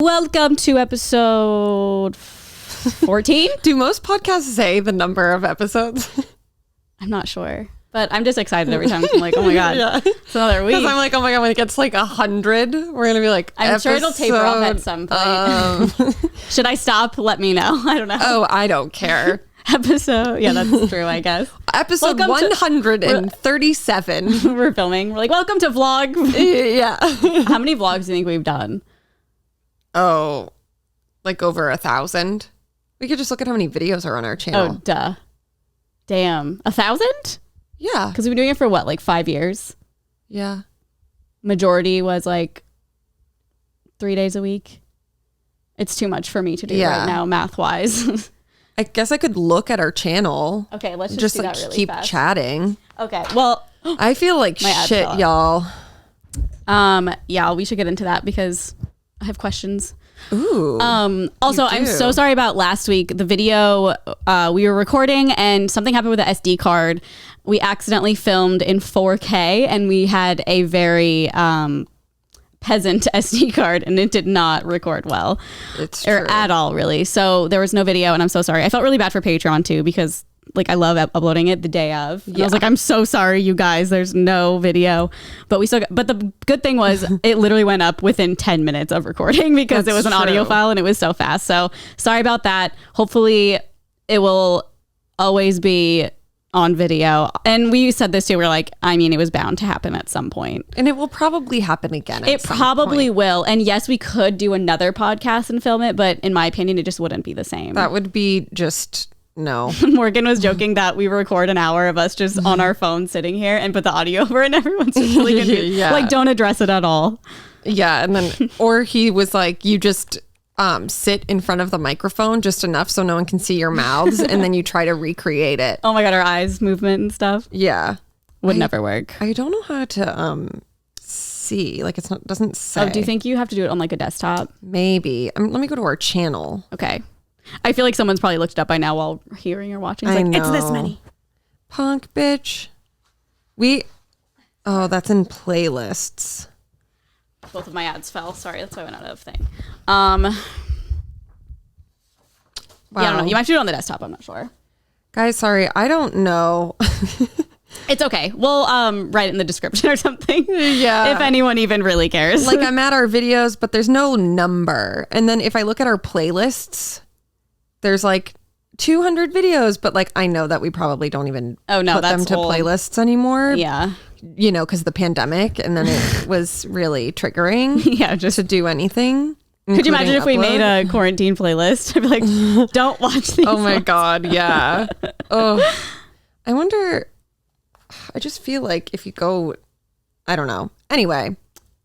Welcome to episode 14. Do most podcasts say the number of episodes? I'm not sure, but I'm just excited every time. I'm like, oh my God, yeah. It's another week. Because I'm like, oh my God, when it gets like 100, we're going to be like, I'm sure it'll taper off at some point. Should I stop? Let me know. I don't know. Oh, I don't care. Episode. Yeah, that's true, I guess. Episode 137. We're filming. We're like, welcome to vlog. Yeah. How many vlogs do you think we've done? Oh, like over 1,000. We could just look at how many videos are on our channel. Oh, duh. Damn. 1,000? Yeah. Because we've been doing it for what, like 5 years? Yeah. Majority was like 3 days a week. It's too much for me to do right now, math-wise. I guess I could look at our channel. Okay, let's just do like that really keep fast. chatting. Okay, well, I feel like shit, y'all. Yeah, we should get into that because I have questions. Ooh. Also, I'm so sorry about last week. The video we were recording and something happened with the SD card. We accidentally filmed in 4K and we had a very peasant SD card and it did not record well. It's true. Or at all, really. So there was no video and I'm so sorry. I felt really bad for Patreon too because like I love uploading it the day of. And I was like, I'm so sorry, you guys. There's no video, but we still. But the good thing was, it literally went up within 10 minutes of recording because it was an audio file and it was so fast. So sorry about that. Hopefully, it will always be on video. And we said this too. We're like, I mean, it was bound to happen at some point, and it will probably happen again. It probably will. And yes, we could do another podcast and film it, but in my opinion, it just wouldn't be the same. That would be just. No. Morgan was joking that we record an hour of us just on our phone sitting here and put the audio over and everyone's just really confused. Yeah. Like, don't address it at all. Yeah. And then, or he was like, you just sit in front of the microphone just enough so no one can see your mouths and then you try to recreate it. Oh my God, our eyes movement and stuff. Yeah. Would never work. I don't know how to see. Like, it's not, doesn't say. Oh, do you think you have to do it on like a desktop? Maybe. Let me go to our channel. Okay. I feel like someone's probably looked it up by now while hearing or watching. It's like, it's this many. Punk bitch. Oh, that's in playlists. Both of my ads fell. Sorry, that's why I went out of thing. Wow. Yeah, I don't know. You might have to do it on the desktop. I'm not sure. Guys, sorry. I don't know. It's okay. We'll write it in the description or something. Yeah. If anyone even really cares. Like, I'm at our videos, but there's no number. And then if I look at our playlists, there's like 200 videos, but like I know that we probably don't even put them to playlists anymore. Yeah. You know, because the pandemic, and then it was really triggering just to do anything. Could you imagine if we made a quarantine playlist? I'd be like, don't watch these. Oh my God, yeah. Oh, I wonder, I just feel like if you go, I don't know. Anyway.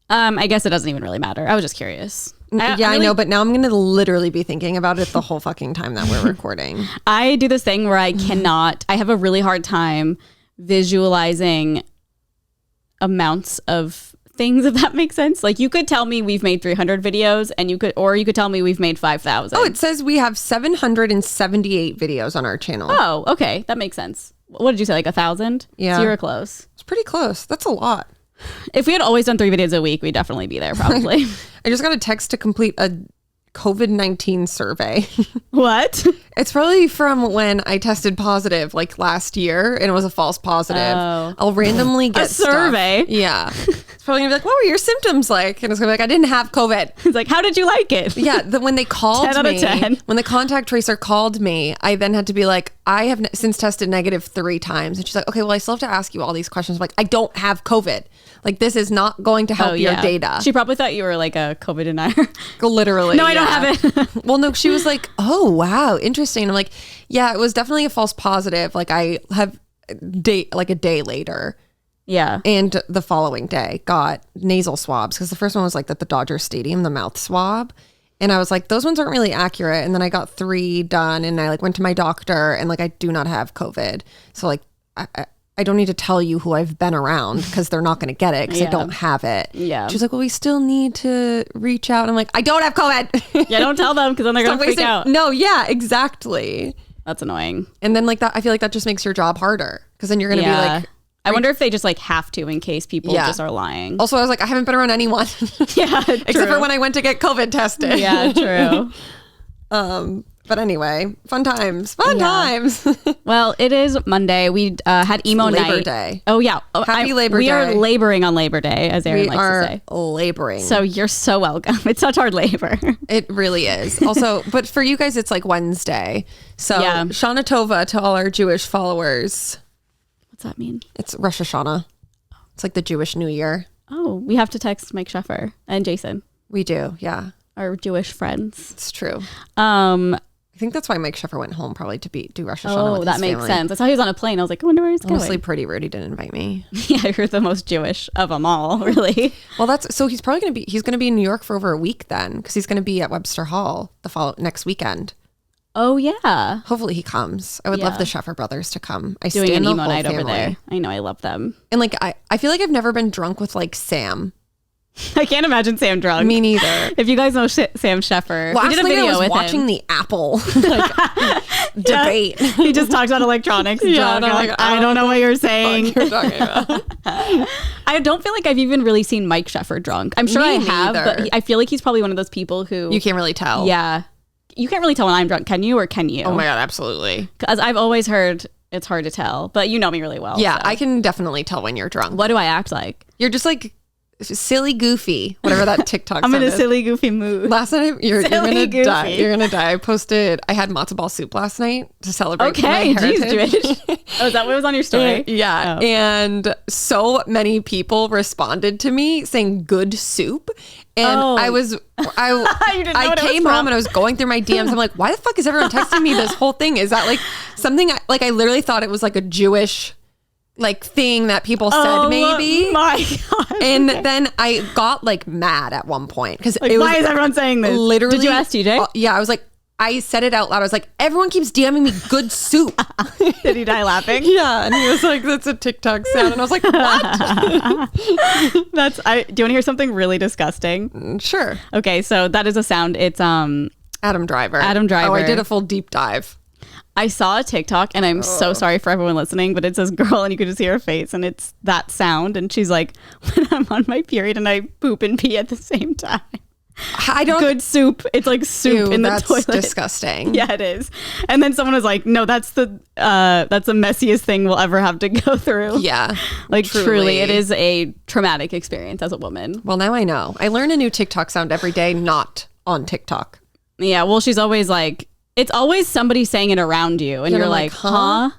I guess it doesn't even really matter. I was just curious. I know, but now I'm going to literally be thinking about it the whole fucking time that we're recording. I do this thing where I have a really hard time visualizing amounts of things, if that makes sense. Like, you could tell me we've made 300 videos and you could tell me we've made 5,000. Oh, it says we have 778 videos on our channel. Oh, okay. That makes sense. What did you say? Like 1,000? Yeah. So you were close. It's pretty close. That's a lot. If we had always done 3 videos a week, we'd definitely be there probably. I just got a text to complete a COVID-19 survey. What? It's probably from when I tested positive like last year and it was a false positive. Oh. I'll randomly get a survey. Stuff. Yeah. It's probably gonna be like, what were your symptoms like? And it's gonna be like, I didn't have COVID. It's like, how did you like it? Yeah. When they called 10 out of 10. When the contact tracer called me, I then had to be like, I have since tested negative 3 times. And she's like, okay, well, I still have to ask you all these questions. I'm like, I don't have COVID. Like, this is not going to help your data. She probably thought you were like a COVID denier. Literally. No, I don't have it. Well, no, she was like, oh, wow, interesting. I'm like, yeah, it was definitely a false positive. Like, I have a day later. Yeah. And the following day got nasal swabs because the first one was like at the Dodger Stadium, the mouth swab. And I was like, those ones aren't really accurate. And then I got 3 done and I like went to my doctor and like, I do not have COVID. So like, I don't need to tell you who I've been around because they're not going to get it because I don't have it. Yeah. She's like, well, we still need to reach out. I'm like, I don't have COVID. Yeah, don't tell them because then they're going to freak out. No, yeah, exactly. That's annoying. And then like that, I feel like that just makes your job harder because then you're going to be like, I wonder if they just like have to in case people just are lying. Also, I was like, I haven't been around anyone. Except for when I went to get COVID tested. Yeah, true. But anyway, fun times. Times. Well, it is Monday. We had emo night. Labor Day. Oh, yeah. Happy Labor Day. We are laboring on Labor Day, as Erin likes to say. We are laboring. So you're so welcome. It's such hard labor. It really is. Also, but for you guys, it's like Wednesday. So Shana Tova to all our Jewish followers. What's that mean? It's Rosh Hashanah. It's like the Jewish New Year. Oh, we have to text Mike Sheffer and Jason. We do, yeah. Our Jewish friends. It's true. I think that's why Mike Sheffer went home probably to do Rosh Hashanah with that his makes family. sense. I saw he was on a plane. I was like, I wonder where he's going. Honestly, pretty rude. He didn't invite me. Yeah, you're the most Jewish of them all, really. Well, so he's probably going to be in New York for over a week then, because he's going to be at Webster Hall next weekend. Oh, yeah. Hopefully he comes. I would love the Sheffer brothers to come. I doing stand an the emo whole night family. over there. I know, I love them. And like, I feel like I've never been drunk with like Sam. I can't imagine Sam drunk. Me neither. If you guys know Sam Sheffer, Last we did a night video I was with watching him. the Apple debate. He just talks about electronics drunk. and I'm like, I don't know what you're saying. You're talking about. I don't feel like I've even really seen Mike Sheffer drunk. I'm sure Me I have, neither. but I feel like he's probably one of those people who... You can't really tell. Yeah. You can't really tell when I'm drunk, can you? Or can you? Oh my God, absolutely. Because I've always heard it's hard to tell, but you know me really well. Yeah, so. I can definitely tell when you're drunk. What do I act like? You're just like silly goofy, whatever that TikTok I'm in a is. silly goofy mood. Last night, you're gonna goofy. die. You're gonna die. I had matzo ball soup last night to celebrate my heritage. Jewish. Oh, is that what was on your story? Yeah. Oh. And so many people responded to me saying good soup. And I came home and I was going through my DMs. I'm like, why the fuck is everyone texting me this whole thing? Is that like something I literally thought it was like a Jewish like thing that people said maybe. My God. And then I got like mad at one point because like, why is everyone saying this? Literally, did you ask TJ? Yeah, I was like, I said it out loud. I was like, everyone keeps DMing me good soup. Did he die laughing? Yeah, and he was like, that's a TikTok sound, and I was like, what? Do you want to hear something really disgusting? Sure. Okay, so that is a sound. It's Adam Driver. Oh, I did a full deep dive. I saw a TikTok, and I'm so sorry for everyone listening, but it's this girl, and you could just hear her face, and it's that sound, and she's like, when I'm on my period and I poop and pee at the same time. I don't. Good soup. It's like soup in the toilet. That's disgusting. Yeah, it is. And then someone was like, "No, that's the messiest thing we'll ever have to go through." Yeah, like truly, it is a traumatic experience as a woman. Well, now I know. I learn a new TikTok sound every day, not on TikTok. Yeah. Well, she's always like, it's always somebody saying it around you, and you're like, huh?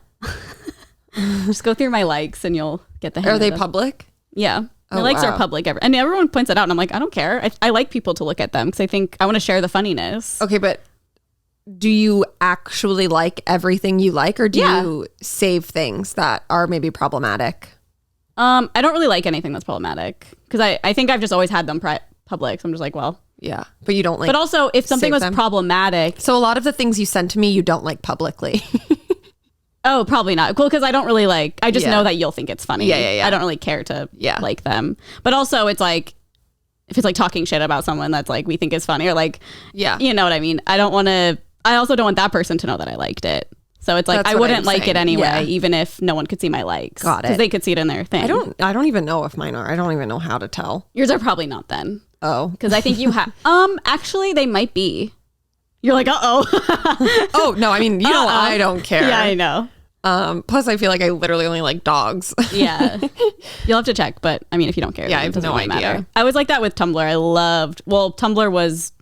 Just go through my likes, and you'll get the hang Are of they it. public? Yeah. My likes are public. And everyone points it out. And I'm like, I don't care. I like people to look at them because I think I want to share the funniness. Okay, but do you actually like everything you like, or do you save things that are maybe problematic? I don't really like anything that's problematic because I think I've just always had them public. So I'm just like, well. Yeah, but you don't like. But also, if something was problematic. So a lot of the things you send to me, you don't like publicly. Oh, probably not. Cool, because I don't really like, I just know that you'll think it's funny. Yeah. I don't really care to like them. But also, it's like, if it's like talking shit about someone that's like, we think is funny, or like, you know what I mean? I also don't want that person to know that I liked it. So it's like, That's I what wouldn't I'm like saying. it anyway, Yeah. even if no one could see my likes. Got it. Because they could see it in their thing. I don't even know if mine are. I don't even know how to tell. Yours are probably not then. Oh. Because I think you have, actually, they might be. You're like, uh-oh. Oh, no, I mean, you know, I don't care. Yeah, I know. Plus, I feel like I literally only like dogs. Yeah. You'll have to check, but I mean, if you don't care, Yeah, then I it have doesn't no really idea. matter. I was like that with Tumblr. Tumblr was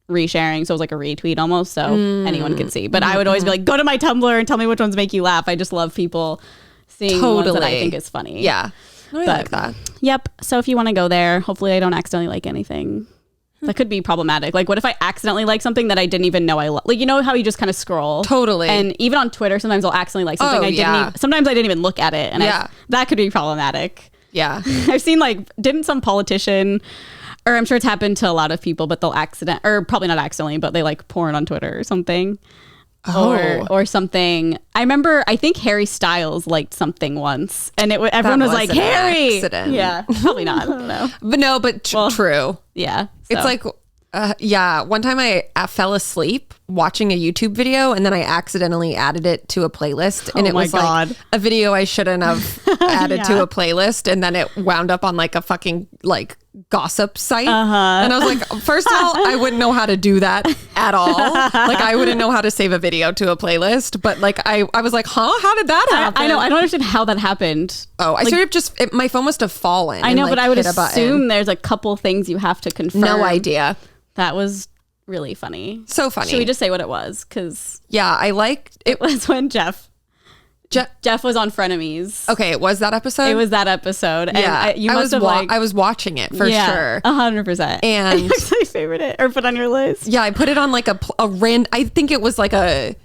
resharing, so it was like a retweet almost, so anyone could see. But I would always be like, go to my Tumblr and tell me which ones make you laugh. I just love people seeing ones that I think is funny. Yeah. No, I like that. Yep. So if you want to go there, hopefully I don't accidentally like anything. That could be problematic. Like, what if I accidentally like something that I didn't even know I love? Like, you know how you just kind of scroll? Totally. And even on Twitter, sometimes I'll accidentally like something sometimes I didn't even look at it. And that could be problematic. Yeah. I've seen didn't some politician, or I'm sure it's happened to a lot of people, but they'll or probably not accidentally, but they like porn on Twitter or something. Oh. Or something. I remember, I think Harry Styles liked something once, and everyone was like, Harry! Accident. Yeah, probably not. I don't know. But no, true. Yeah. It's like, Yeah. One time I fell asleep watching a YouTube video and then I accidentally added it to a playlist. And it was like a video I shouldn't have added to a playlist. And then it wound up on like a fucking like gossip site. And I was like, first of all, I wouldn't know how to do that at all. Like I wouldn't know how to save a video to a playlist. But like I was like, huh? How did that happen? I know. I don't understand how that happened. Oh, I sort of my phone must have fallen. I know, and, like, but I would assume there's a couple things you have to confirm. No idea. That was really funny. So funny. Should we just say what it was? Because yeah, I liked it. It was when Jeff was on Frenemies. Okay, it was that episode? It was that episode. And yeah. you must have like... I was watching it for sure. 100%. And you actually favorite it or put on your list. Yeah, I put it on like a I think it was like a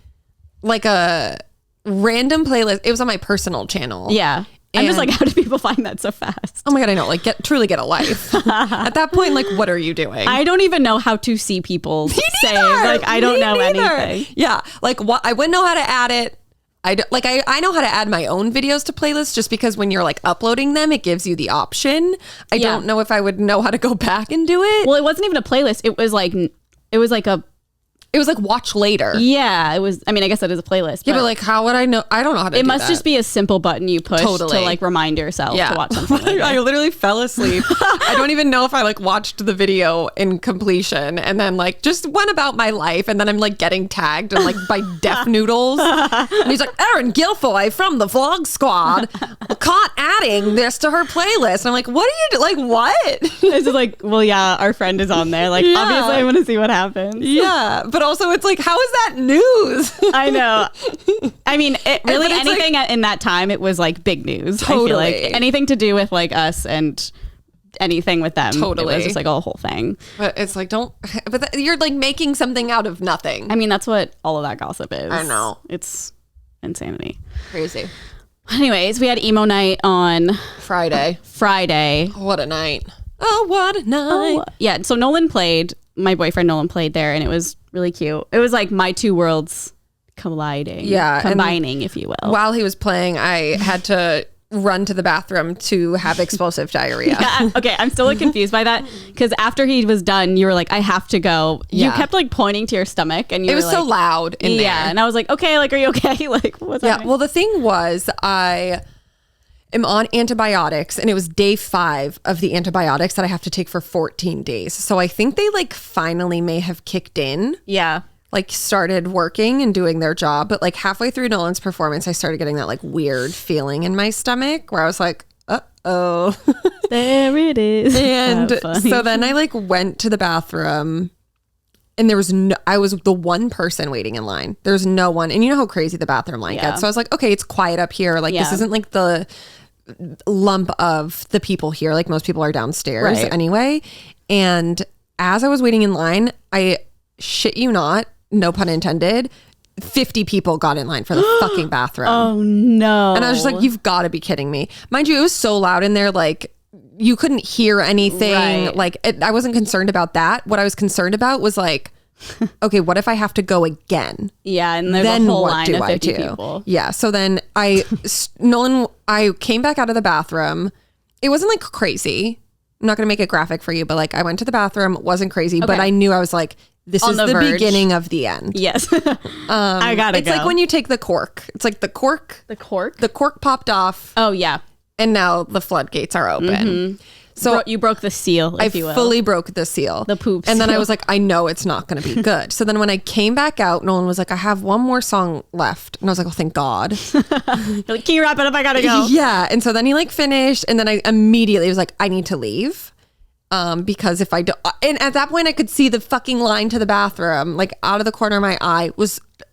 random playlist. It was on my personal channel. Yeah. I'm just like, how do people find that so fast? Oh my God, I know. Like, truly get a life. At that point, like, what are you doing? I don't even know how to see people say. Like, I don't know anything. Yeah. Like, what? I wouldn't know how to add it. I know how to add my own videos to playlists just because when you're like uploading them, it gives you the option. I don't know if I would know how to go back and do it. Well, it wasn't even a playlist. It was like watch later. Yeah, it was. I mean, I guess that is a playlist. Yeah, but like, how would I know? I don't know how to do that. It must just be a simple button you push to like remind yourself to watch something later. I literally fell asleep. I don't even know if I like watched the video in completion and then like just went about my life. And then I'm like getting tagged and like by Deaf Noodles. And he's like, Erin Gilfoy from the Vlog Squad caught adding this to her playlist. And I'm like, what are you like? What? It's just like, well, yeah, our friend is on there. Like, obviously, I want to see what happens. Yeah, but also it's like, how is that news? I know. I mean, really anything like, in that time, it was like big news. Totally. I feel like anything to do with like us and anything with them. Totally. It was just like a whole thing. But it's like, you're like making something out of nothing. I mean, that's what all of that gossip is. I know. It's insanity. Crazy. Anyways, we had emo night on Friday. What a night. Oh, what a night. Oh, yeah. So my boyfriend Nolan played there and it was really cute. It was like my two worlds colliding. Yeah. Combining, if you will. While he was playing, I had to run to the bathroom to have explosive diarrhea. Yeah, okay, I'm still like confused by that because after he was done, you were like, I have to go. Yeah. You kept like pointing to your stomach and it was so loud in there. Yeah, and I was like, okay, like, are you okay? Like, what's happening? Well, the thing was, I am on antibiotics and it was day 5 of the antibiotics that I have to take for 14 days. So I think they like finally may have kicked in. Yeah. Like started working and doing their job. But like halfway through Nolan's performance, I started getting that like weird feeling in my stomach where I was like, uh-oh. There it is. And so then I like went to the bathroom and I was the one person waiting in line. There's no one. And you know how crazy the bathroom line gets. So I was like, okay, it's quiet up here. Like this isn't like the lump of the people here. Like most people are downstairs anyway. And as I was waiting in line, I shit you not, no pun intended, 50 people got in line for the fucking bathroom. Oh no. And I was just like, you've got to be kidding me. Mind you, it was so loud in there, like you couldn't hear anything. Like I wasn't concerned about that. What I was concerned about was like, okay, what if I have to go again? Yeah, and there's a whole line of 50 people. Yeah, so then I came back out of the bathroom. It wasn't like crazy. I'm not going to make it graphic for you, but like I went to the bathroom. It wasn't crazy, but I knew I was like, this is the beginning of the end. Yes. I gotta go. It's like when you take the cork. It's like the cork. The cork? The cork popped off. Oh, yeah. And now the floodgates are open. Mm-hmm. So you broke the seal, if you will. I fully broke the seal. The poop And then seal. I was like, I know it's not going to be good. So then when I came back out, Nolan was like, I have one more song left. And I was like, oh, thank God. You're like, can you wrap it up? I gotta go. Yeah. And so then he like finished. And then I immediately was like, I need to leave. Because if I don't, and at that point I could see the fucking line to the bathroom, like out of the corner of my eye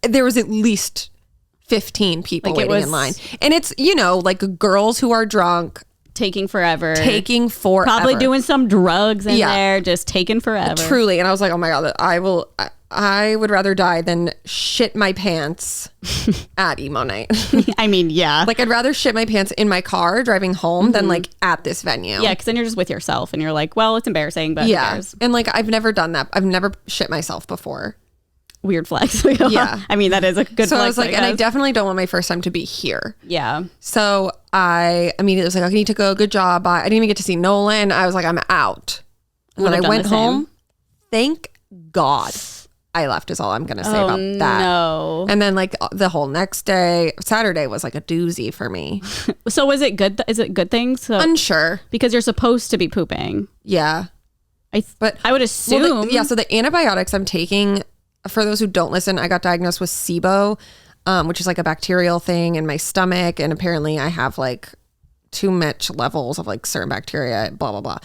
there was at least 15 people like waiting in line. And it's, you know, like girls who are drunk. Taking forever. Probably doing some drugs in there, just taking forever. Truly. And I was like, oh my God, I would rather die than shit my pants at emo night. I mean, yeah. Like I'd rather shit my pants in my car driving home than like at this venue. Yeah, because then you're just with yourself and you're like, well, it's embarrassing, but yeah. And like I've never done that. I've never shit myself before. Weird flex. Yeah. I mean, that is a good so flex. I was like, and I definitely don't want my first time to be here. Yeah. So I immediately was like, I need to go. Good job. Bye. I didn't even get to see Nolan. I was like, I'm out. And then I went home. thank God I left is all I'm going to say about that. No. And then like the whole next day, Saturday was like a doozy for me. So was it good? Is it good things? So, Unsure. because you're supposed to be pooping. Yeah. But I would assume. Well, so the antibiotics I'm taking, for those who don't listen, I got diagnosed with SIBO, which is like a bacterial thing in my stomach. And apparently I have like too much levels of like certain bacteria, blah, blah, blah.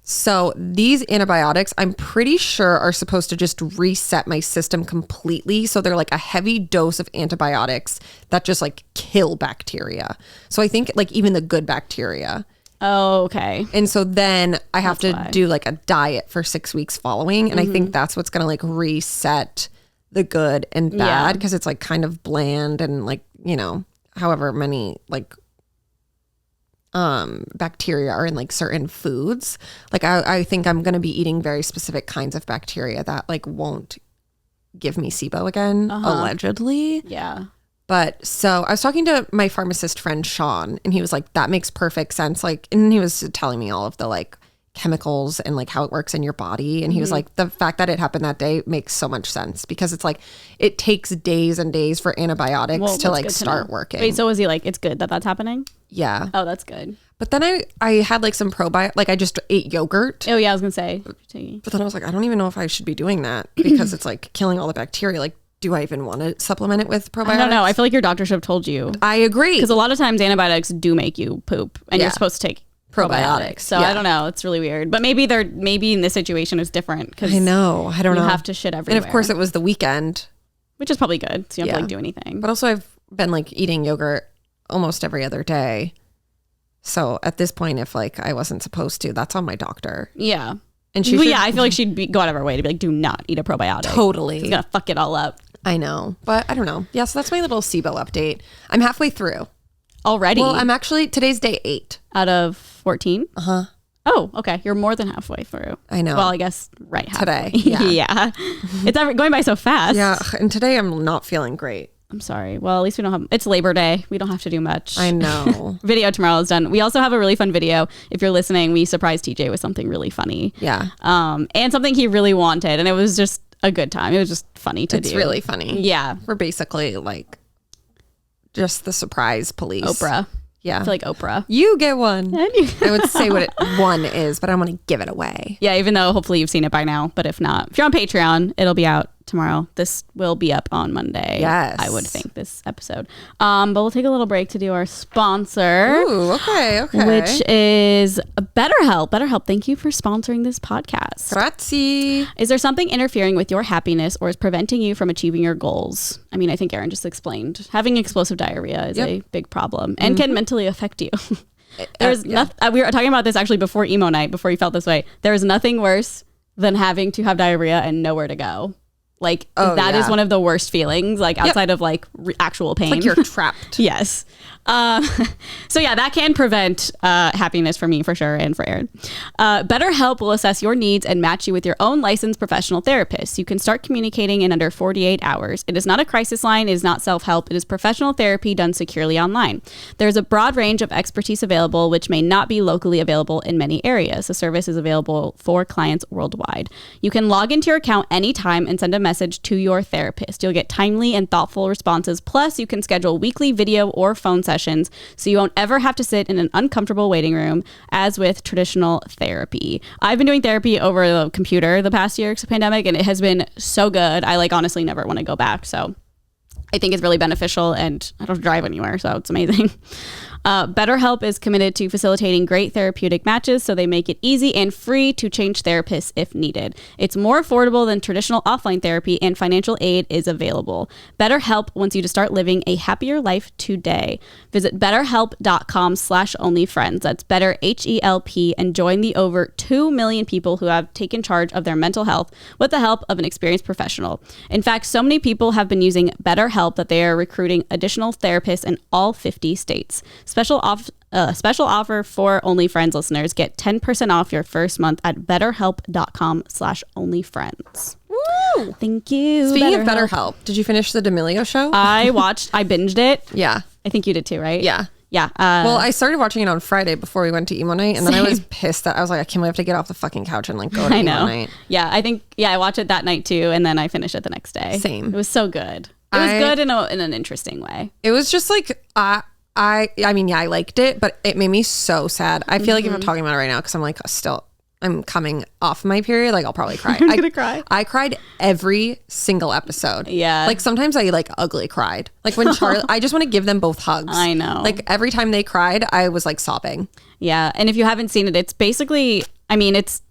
So these antibiotics, I'm pretty sure are supposed to just reset my system completely. So they're like a heavy dose of antibiotics that just like kill bacteria. So I think like even the good bacteria. Oh, okay. And so then I have to do like a diet for 6 weeks following. And I think that's what's going to like reset the good and bad, because it's like kind of bland and like, you know, however many like bacteria are in like certain foods. Like I think I'm going to be eating very specific kinds of bacteria that like won't give me SIBO again, allegedly. Yeah. But so I was talking to my pharmacist friend Sean, and he was like, that makes perfect sense. Like, and he was telling me all of the like chemicals and like how it works in your body. And he was like, the fact that it happened that day makes so much sense, because it's like it takes days and days for antibiotics to like start working. Wait, so was he like, it's good that that's happening? Yeah. Oh, that's good. But then I had like some probiotic, like I just ate yogurt. Oh yeah, I was gonna say. But then I was like, I don't even know if I should be doing that, because it's like killing all the bacteria. Like, do I even want to supplement it with probiotics? I don't know. I feel like your doctor should have told you. I agree. Because a lot of times antibiotics do make you poop, and you're supposed to take probiotics. So I don't know. It's really weird. But maybe in this situation is different, because I know. I don't know. You have to shit everywhere. And of course it was the weekend. Which is probably good. So you don't have to like do anything. But also I've been like eating yogurt almost every other day. So at this point, if like I wasn't supposed to, that's on my doctor. Yeah. And she I feel like she'd go out of her way to be like, do not eat a probiotic. Totally. It's gonna fuck it all up. I know. But I don't know. Yeah, so that's my little SIBO update. I'm halfway through. Already? Well, I'm actually, today's day 8. Out of 14? Uh-huh. Oh, okay. You're more than halfway through. I know. Well, I guess halfway. Today. Yeah. Yeah. It's going by so fast. Yeah. And today I'm not feeling great. I'm sorry. Well, at least we don't have, it's Labor Day. We don't have to do much. I know. Video tomorrow is done. We also have a really fun video. If you're listening, we surprised TJ with something really funny. Yeah. And something he really wanted. And it was just a good time. It was just funny to do. It's really funny. Yeah. We're basically like just the surprise police. Oprah. Yeah. I feel like Oprah. You get one. I would say what one is, but I don't want to give it away. Yeah, even though hopefully you've seen it by now. But if not, if you're on Patreon, it'll be out tomorrow. This will be up on Monday. Yes. I would think, this episode. But we'll take a little break to do our sponsor. Ooh, okay. Which is BetterHelp. BetterHelp, thank you for sponsoring this podcast. Grazie. Is there something interfering with your happiness or is preventing you from achieving your goals? I mean, I think Erin just explained. Having explosive diarrhea is a big problem and can mentally affect you. There's nothing. We were talking about this actually before emo night, before you felt this way. There is nothing worse than having to have diarrhea and nowhere to go. Like that is one of the worst feelings, like outside of like actual pain. It's like you're trapped. Yes. So yeah, that can prevent happiness for me for sure, and for Erin. BetterHelp will assess your needs and match you with your own licensed professional therapist. You can start communicating in under 48 hours. It is not a crisis line. It is not self-help. It is professional therapy done securely online. There's a broad range of expertise available, which may not be locally available in many areas. The service is available for clients worldwide. You can log into your account anytime and send a message to your therapist. You'll get timely and thoughtful responses. Plus, you can schedule weekly video or phone sessions, so you won't ever have to sit in an uncomfortable waiting room as with traditional therapy. I've been doing therapy over the computer the past year because of the pandemic, and it has been so good. I like honestly never want to go back. So I think it's really beneficial, and I don't drive anywhere, so it's amazing. BetterHelp is committed to facilitating great therapeutic matches, so they make it easy and free to change therapists if needed. It's more affordable than traditional offline therapy, and financial aid is available. BetterHelp wants you to start living a happier life today. Visit betterhelp.com/onlyfriends. That's better, HELP, and join the over 2 million people who have taken charge of their mental health with the help of an experienced professional. In fact, so many people have been using BetterHelp that they are recruiting additional therapists in all 50 states. Special offer for OnlyFriends listeners. Get 10% off your first month at betterhelp.com/onlyfriends. Woo! Thank you. Speaking of BetterHelp, did you finish the D'Amelio show? I binged it. Yeah. I think you did too, right? Yeah. yeah. Well, I started watching it on Friday before we went to emo night, and then I was pissed that I was like, I can't wait, I have to get off the fucking couch and like go to emo night. Yeah, I think I watched it that night too, and then I finished it the next day. Same. It was so good. It was good in an interesting way. It was just like I mean, yeah, I liked it, but it made me so sad. I feel like if I'm talking about it right now, because I'm like I'm coming off my period, like I'll probably cry. I'm gonna cry. I cried every single episode. Yeah. Like sometimes I like ugly cried. Like when Charlie, I just want to give them both hugs. I know. Like every time they cried, I was like sobbing. Yeah. And if you haven't seen it, it's basically, I mean, it's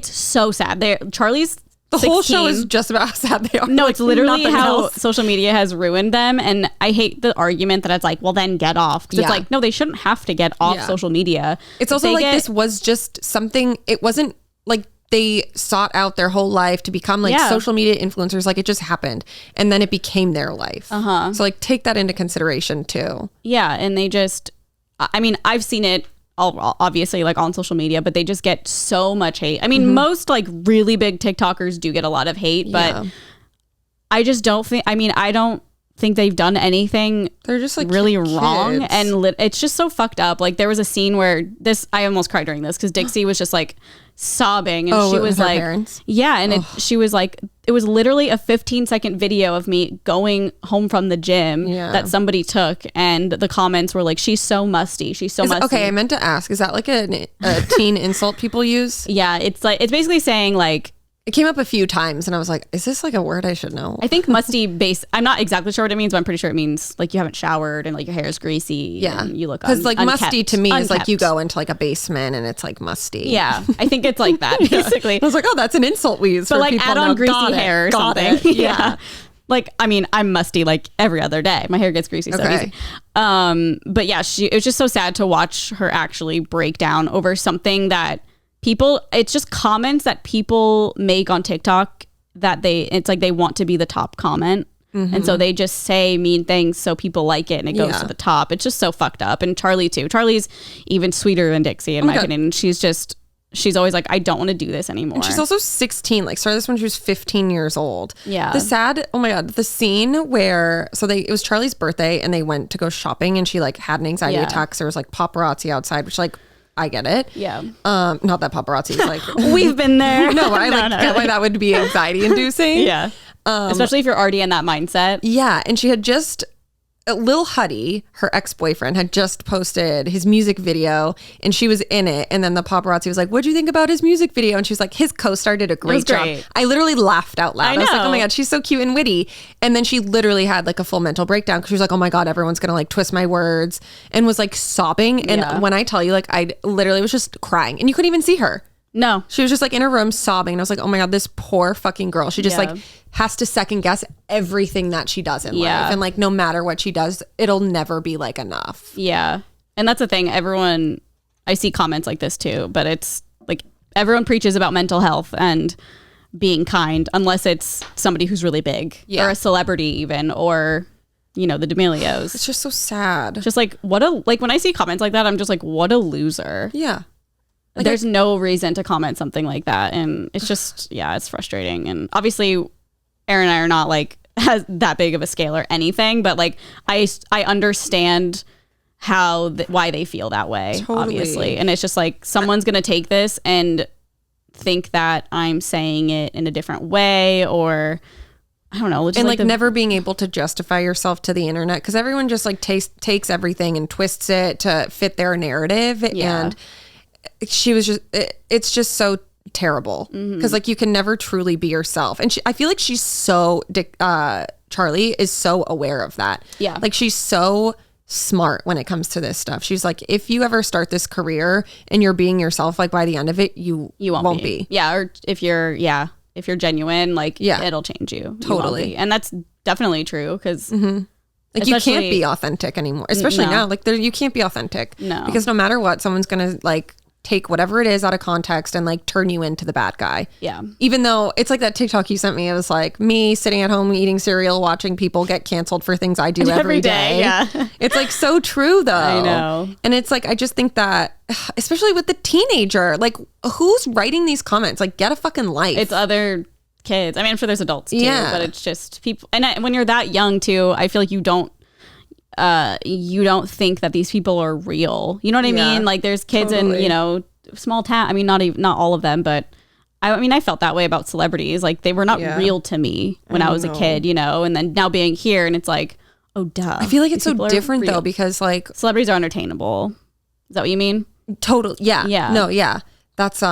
so sad. Charlie's The 16. whole show is just about how sad they are. No, like, it's literally how else. social media has ruined them. And I hate the argument that it's like, well, then get off. 'Cause it's like, no, they shouldn't have to get off social media. It's also like this was just something, it wasn't like they sought out their whole life to become like social media influencers. Like it just happened. And then it became their life. So like take that into consideration too. Yeah. And they just, I mean, I've seen it obviously like on social media, but they just get so much hate. I mean, most like really big TikTokers do get a lot of hate, but I just don't think, I don't think they've done anything they're just like really wrong. And it's just so fucked up. Like there was a scene where I almost cried during this because Dixie was just like sobbing and she was like, parents? Yeah. And she was like, it was literally a 15-second video of me going home from the gym that somebody took. And the comments were like, she's so musty. She's so musty. Okay. I meant to ask, is that like a teen insult people use? Yeah. It's like, it's basically saying like, it came up a few times and I was like, is this like a word I should know? I think musty I'm not exactly sure what it means, but I'm pretty sure it means like you haven't showered and like your hair is greasy. Yeah. And you look because like unkept, musty to me is like you unkept. go into like a basement and it's like musty. Yeah. I think it's like that basically. I was like, oh, that's an insult we use. But for like people add now. on greasy Got hair or Got something. it. Yeah. Like, I mean, I'm musty like every other day. My hair gets greasy so easy. But yeah, it was just so sad to watch her actually break down over something that it's just comments that people make on TikTok that it's like they want to be the top comment. And so they just say mean things so people like it and it goes to the top. It's just so fucked up. And Charlie too. Charlie's even sweeter than Dixie in my opinion. She's always like, I don't want to do this anymore. And she's also 16. Like started this when she was 15 years old. Yeah. Oh my God, the scene where, it was Charlie's birthday and they went to go shopping and she like had an anxiety attack. So there was like paparazzi outside, which like, I get it. Yeah. Not that paparazzi is like we've been there. No, but I get why that would be anxiety inducing. Yeah. Especially if you're already in that mindset. Yeah. And she had just Lil Huddy, her ex-boyfriend, had just posted his music video and she was in it. And then the paparazzi was like, what'd you think about his music video? And she's like, his co-star did a great job. I literally laughed out loud. I was like, oh my God, she's so cute and witty. And then she literally had like a full mental breakdown because she was like, oh my God, everyone's going to like twist my words, and was like sobbing. And when I tell you, like I literally was just crying and you couldn't even see her. No. She was just like in her room sobbing. And I was like, oh my God, this poor fucking girl. She just like has to second guess everything that she does in life. And like, no matter what she does, it'll never be like enough. Yeah. And that's the thing. I see comments like this too, but it's like everyone preaches about mental health and being kind, unless it's somebody who's really big or a celebrity even, or, you know, the D'Amelios. It's just so sad. Just like, when I see comments like that, I'm just like, what a loser. Yeah. Like there's no reason to comment something like that. And it's just, it's frustrating. And obviously Aaron and I are not like has that big of a scale or anything, but like I understand why they feel that way, obviously. And it's just like someone's going to take this and think that I'm saying it in a different way, or I don't know. And like never being able to justify yourself to the internet, because everyone just like takes everything and twists it to fit their narrative. And she was it's just so terrible because like you can never truly be yourself. And I feel like she's so Charlie is so aware of that. Yeah. Like she's so smart when it comes to this stuff. She's like, if you ever start this career and you're being yourself, like by the end of it, you won't be. Yeah. Or if you're genuine, like it'll change you. Totally. And that's definitely true because like you can't be authentic anymore, especially now. Like you can't be authentic. No. Because no matter what, someone's going to like take whatever it is out of context and like turn you into the bad guy. Yeah. Even though it's like that TikTok you sent me, it was like me sitting at home eating cereal, watching people get canceled for things I do every day. Yeah. It's like so true though. I know. And it's like, I just think that, especially with the teenager, like who's writing these comments? Like get a fucking life. It's other kids. I mean, I'm sure there's adults too, but it's just people. And when you're that young too, I feel like you don't, you don't think that these people are real. You know what I mean? Like there's kids in, you know, small town. I mean, not all of them, but I mean, I felt that way about celebrities. Like they were not real to me when I was a kid, you know, and then now being here and it's like, oh, duh. I feel like it's so different though, because like celebrities are entertainable. Is that what you mean? Totally. Yeah. Yeah. No, yeah. That's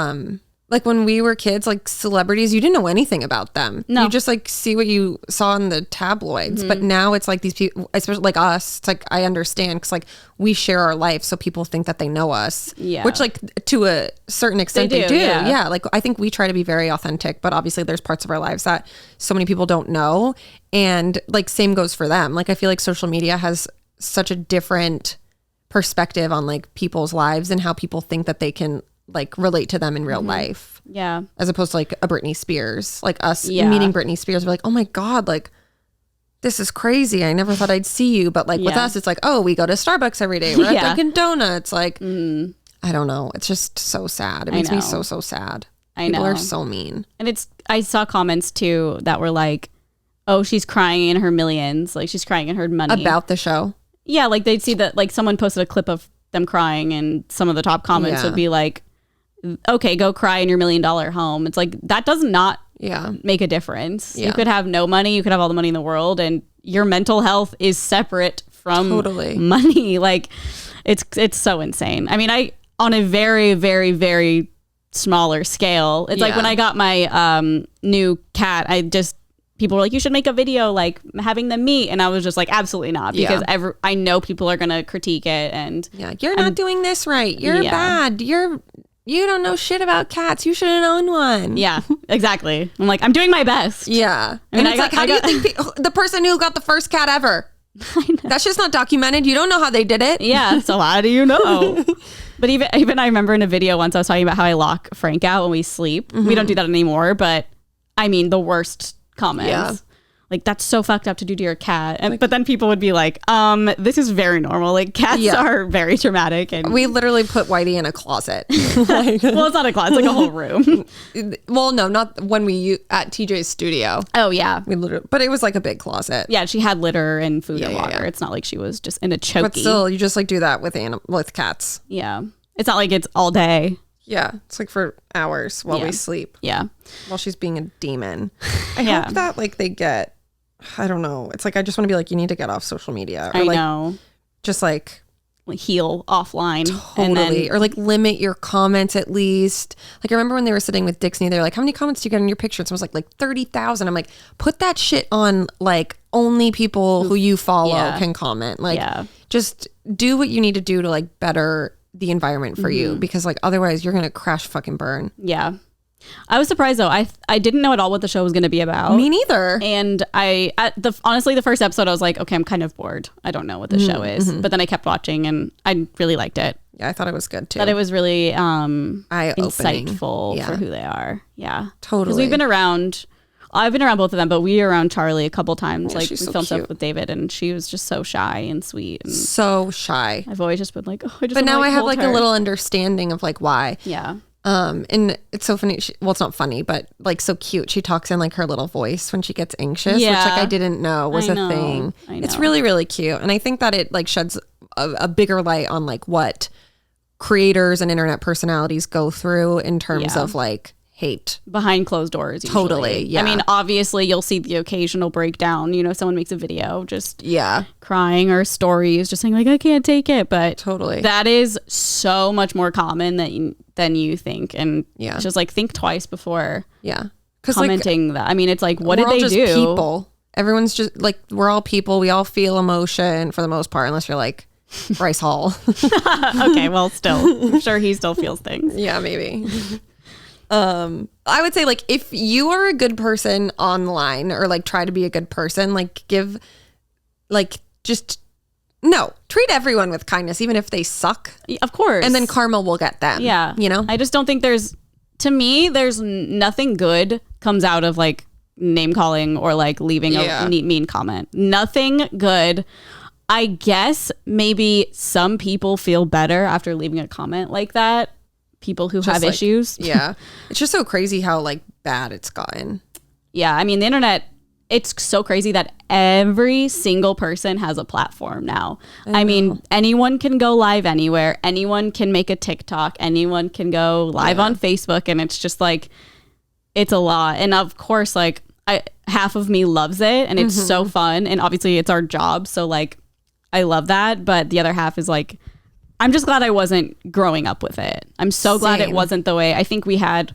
like when we were kids, like celebrities, you didn't know anything about them. No. You just like see what you saw in the tabloids. But now it's like these people, especially like us, it's like I understand because like we share our life, so people think that they know us. Yeah. Which like to a certain extent they do. Yeah. Like I think we try to be very authentic, but obviously there's parts of our lives that so many people don't know. And like same goes for them. Like I feel like social media has such a different perspective on like people's lives and how people think that they can like relate to them in real life. Yeah. As opposed to like a Britney Spears. Like us meeting Britney Spears, we're like, oh my God, like this is crazy. I never thought I'd see you. But like with us, it's like, oh, we go to Starbucks every day. We're at Dunkin' Donuts. Like, I don't know. It's just so sad. It makes me so sad. People are so mean. And I saw comments too that were like, oh, she's crying in her millions. Like she's crying in her money. About the show? Yeah. Like they'd see that like someone posted a clip of them crying and some of the top comments would be like, okay, go cry in your $1 million home. It's like that does not make a difference. You could have no money, you could have all the money in the world, and your mental health is separate from money. Like it's so insane. I mean, I on a very, very, very smaller scale. It's like when I got my new cat, people were like, you should make a video like having them meet, and I was just like, absolutely not, because I know people are gonna critique it and you're not doing this right. You're bad. You don't know shit about cats. You shouldn't own one. Yeah, exactly. I'm like, I'm doing my best. Yeah. And it's like, how do you think the person who got the first cat ever? That's just not documented. You don't know how they did it. Yeah. So how do you know? But even I remember in a video once I was talking about how I lock Frank out when we sleep. We don't do that anymore. But I mean, the worst comments. Yeah. Like, that's so fucked up to do to your cat. But then people would be like, this is very normal. Like, cats are very traumatic. And we literally put Whitey in a closet. Well, it's not a closet. It's like a whole room. Well, no, not when at TJ's studio. Oh, yeah. But it was like a big closet. Yeah, she had litter and food and water. It's not like she was just in a chokey. But still, you just like do that with cats. Yeah. It's not like it's all day. Yeah, it's like for hours while we sleep. Yeah. While she's being a demon. I hope that like they get... I don't know. It's like, I just want to be like, you need to get off social media. Or I like, know. Just like heal offline. Totally. Or like limit your comments at least. Like I remember when they were sitting with Dixie, they were like, how many comments do you get on your picture? And someone was like 30,000. I'm like, put that shit on like only people who you follow can comment. Like just do what you need to do to like better the environment for you. Because like otherwise you're going to crash fucking burn. Yeah. I was surprised though. I didn't know at all what the show was going to be about. Me neither. And honestly, the first episode, I was like, okay, I'm kind of bored. I don't know what the show is. But then I kept watching and I really liked it. Yeah, I thought it was good too. That it was really insightful for who they are. Yeah, totally. Because we've been around. I've been around both of them, but we were around Charlie a couple times. Like we filmed stuff with David, and she was just so shy and sweet. And so shy. I've always just been like, oh, I just. But now I have like a little understanding of like why. Yeah. And it's so funny. Well, it's not funny, but like so cute. She talks in like her little voice when she gets anxious, which like I didn't know was a thing. It's really, really cute. And I think that it like sheds a bigger light on like what creators and internet personalities go through in terms of like hate behind closed doors. Usually. Totally. Yeah. I mean, obviously you'll see the occasional breakdown, you know, someone makes a video just crying or stories just saying like, I can't take it. But totally that is so much more common than you think. And just like think twice before commenting like, that. I mean, it's like, what did they do? People. Everyone's just like, we're all people. We all feel emotion for the most part, unless you're like Bryce Hall. Okay. Well, still, I'm sure he still feels things. Yeah, maybe. I would say like if you are a good person online or like try to be a good person, like give like treat everyone with kindness, even if they suck. Of course. And then karma will get them. Yeah. You know? I just don't think there's nothing good comes out of like name calling or like leaving a mean comment. Nothing good. I guess maybe some people feel better after leaving a comment like that. People who have issues. Yeah. It's just so crazy how like bad it's gotten. Yeah. I mean, the internet it's so crazy that every single person has a platform now. I mean, anyone can go live anywhere. Anyone can make a TikTok. Anyone can go live on Facebook. And it's just like, it's a lot. And of course, like, half of me loves it and it's so fun. And obviously it's our job. So like, I love that. But the other half is like, I'm just glad I wasn't growing up with it. I'm so glad it wasn't the way. I think we had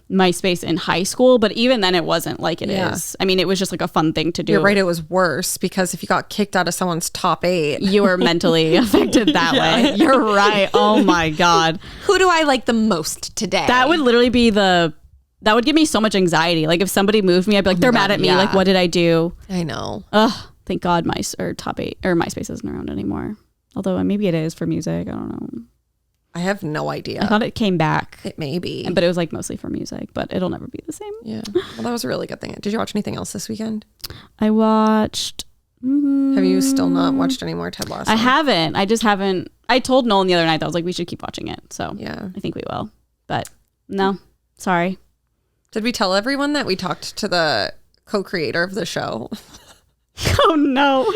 MySpace in high school, but even then it wasn't like it is. I mean, it was just like a fun thing to do. You're right, it was worse because if you got kicked out of someone's top 8, you were mentally affected that way. You're right. Oh my God. Who do I like the most today? That would literally be that would give me so much anxiety. Like if somebody moved me, I'd be like, they're mad at me. Like, what did I do? I know. Ugh, thank God top 8 or MySpace isn't around anymore. Although maybe it is for music. I don't know. I have no idea. I thought it came back. It may be. But it was like mostly for music, but it'll never be the same. Yeah. Well, that was a really good thing. Did you watch anything else this weekend? I watched... Have you still not watched any more Ted Lasso? I haven't. I just haven't. I told Nolan the other night that I was like, we should keep watching it. So yeah, I think we will. But no, sorry. Did we tell everyone that we talked to the co-creator of the show? Oh no.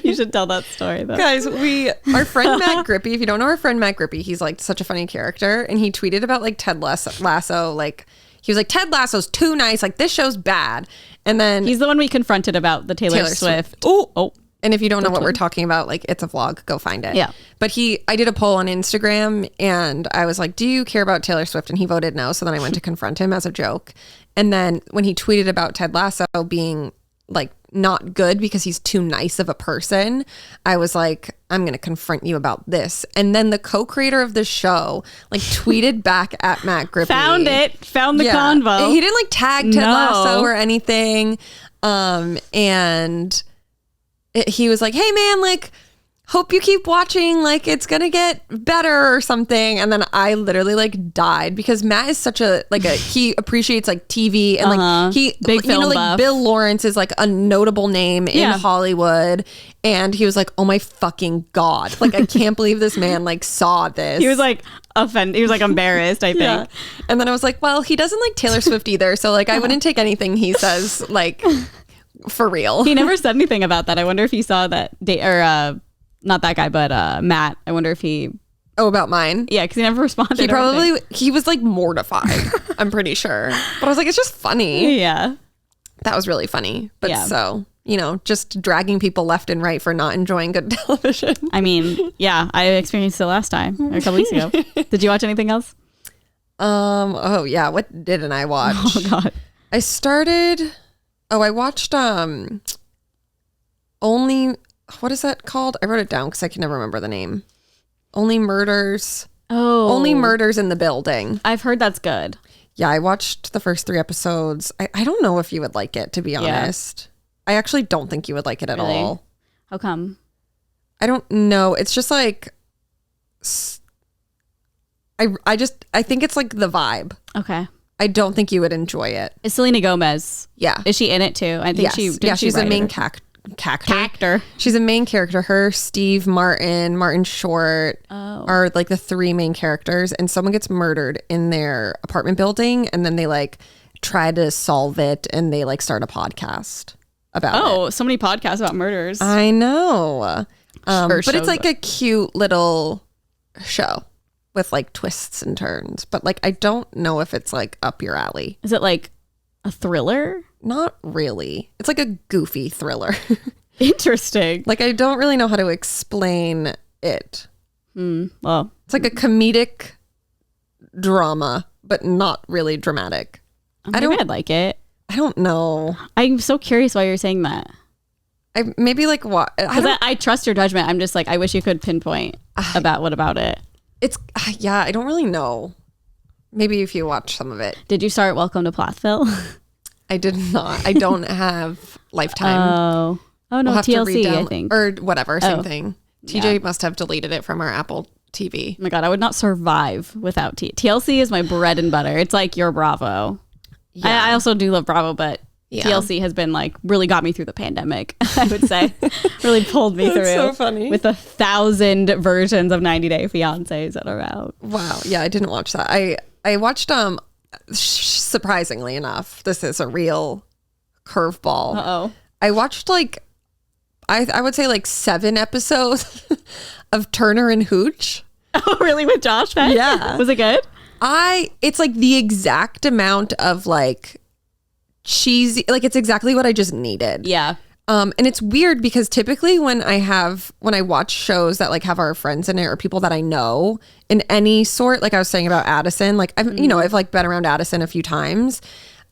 You should tell that story though. Guys, our friend Matt Grippy, if you don't know our friend Matt Grippy, he's like such a funny character. And he tweeted about like Ted Lasso. Like he was like, Ted Lasso's too nice. Like this show's bad. And then he's the one we confronted about the Taylor Swift. Oh. And if you don't know what we're talking about, like it's a vlog, go find it. Yeah. But I did a poll on Instagram and I was like, do you care about Taylor Swift? And he voted no. So then I went to confront him as a joke. And then when he tweeted about Ted Lasso being like not good because he's too nice of a person, I was like, I'm going to confront you about this. And then the co-creator of the show like tweeted back at Matt Grippy. Found the convo. He didn't like tag Ted Lasso or anything. And he was like, hey man, like hope you keep watching, like it's gonna get better or something. And then I literally like died because Matt is such he appreciates like TV and like he big film buff. Bill Lawrence is like a notable name in Hollywood, and he was like, oh my fucking God, like I can't believe this man like saw this. He was like offended, he was like embarrassed, I think. Yeah. And then I was like, well, he doesn't like Taylor Swift either, so like I wouldn't take anything he says like for real. He never said anything about that. I wonder if he saw that not that guy, but Matt. I wonder if he... Oh, about mine? Yeah, because he never responded. He was like mortified, I'm pretty sure. But I was like, it's just funny. Yeah. That was really funny. But so, just dragging people left and right for not enjoying good television. I mean, yeah, I experienced it last time, or a couple weeks ago. Did you watch anything else? Oh yeah, what didn't I watch? Oh God. I watched Only... What is that called? I wrote it down because I can never remember the name. Only Murders in the Building. I've heard that's good. Yeah, I watched the first 3 episodes. I don't know if you would like it, to be honest. I actually don't think you would like it at all. How come? I don't know. It's just like... I think it's like the vibe. Okay. I don't think you would enjoy it. Is Selena Gomez? Yeah. Is she in it too? I think she's a main character. She's a main character. Her, Steve Martin Short are like the 3 main characters, and someone gets murdered in their apartment building, and then they like try to solve it, and they like start a podcast about it. Oh, so many podcasts about murders. I know. But it's like a cute little show with like twists and turns, but like I don't know if it's like up your alley. Is it like a thriller? Not really. It's like a goofy thriller. Interesting. Like I don't really know how to explain it. Well, it's like a comedic drama, but not really dramatic. I'd like it. I don't know. I'm so curious why you're saying that. Maybe like what? I trust your judgment. I'm just like, I wish you could pinpoint what about it. It's I don't really know. Maybe if you watch some of it. Did you start Welcome to Plathville? I did not. I don't have Lifetime. Oh no, TLC, I think. Or whatever, same thing. TJ must have deleted it from our Apple TV. Oh my God, I would not survive without TLC is my bread and butter. It's like your Bravo. Yeah. I also do love Bravo, but TLC has been like really got me through the pandemic, I would say. Really pulled me through. So funny. With 1,000 versions of 90 Day Fiancés that are out. Wow. Yeah, I didn't watch that. I watched surprisingly enough, this is a real curveball. Uh-oh. I watched like, I would say like 7 episodes of Turner and Hooch. Oh, really? With Josh Peck? Yeah. Was it good? It's like the exact amount of like cheesy, like it's exactly what I just needed. Yeah. And it's weird because typically when I watch shows that like have our friends in it or people that I know in any sort, like I was saying about Addison, like I've like been around Addison a few times,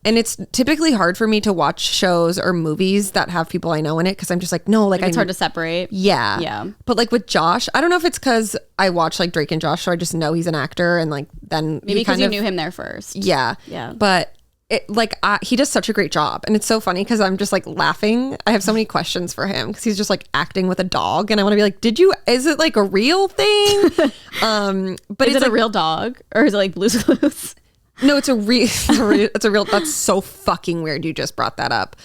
and it's typically hard for me to watch shows or movies that have people I know in it because I'm just like, no, like it's hard to separate. Yeah. Yeah. But like with Josh, I don't know if it's because I watch like Drake and Josh, so I just know he's an actor, and like then Maybe because you knew him there first. Yeah. Yeah. But he does such a great job, and it's so funny because I'm just like laughing. I have so many questions for him because he's just like acting with a dog, and I want to be like, is it like a real thing? But is it a real dog, or is it like Blue's Clues? No, it's a real. That's so fucking weird. You just brought that up.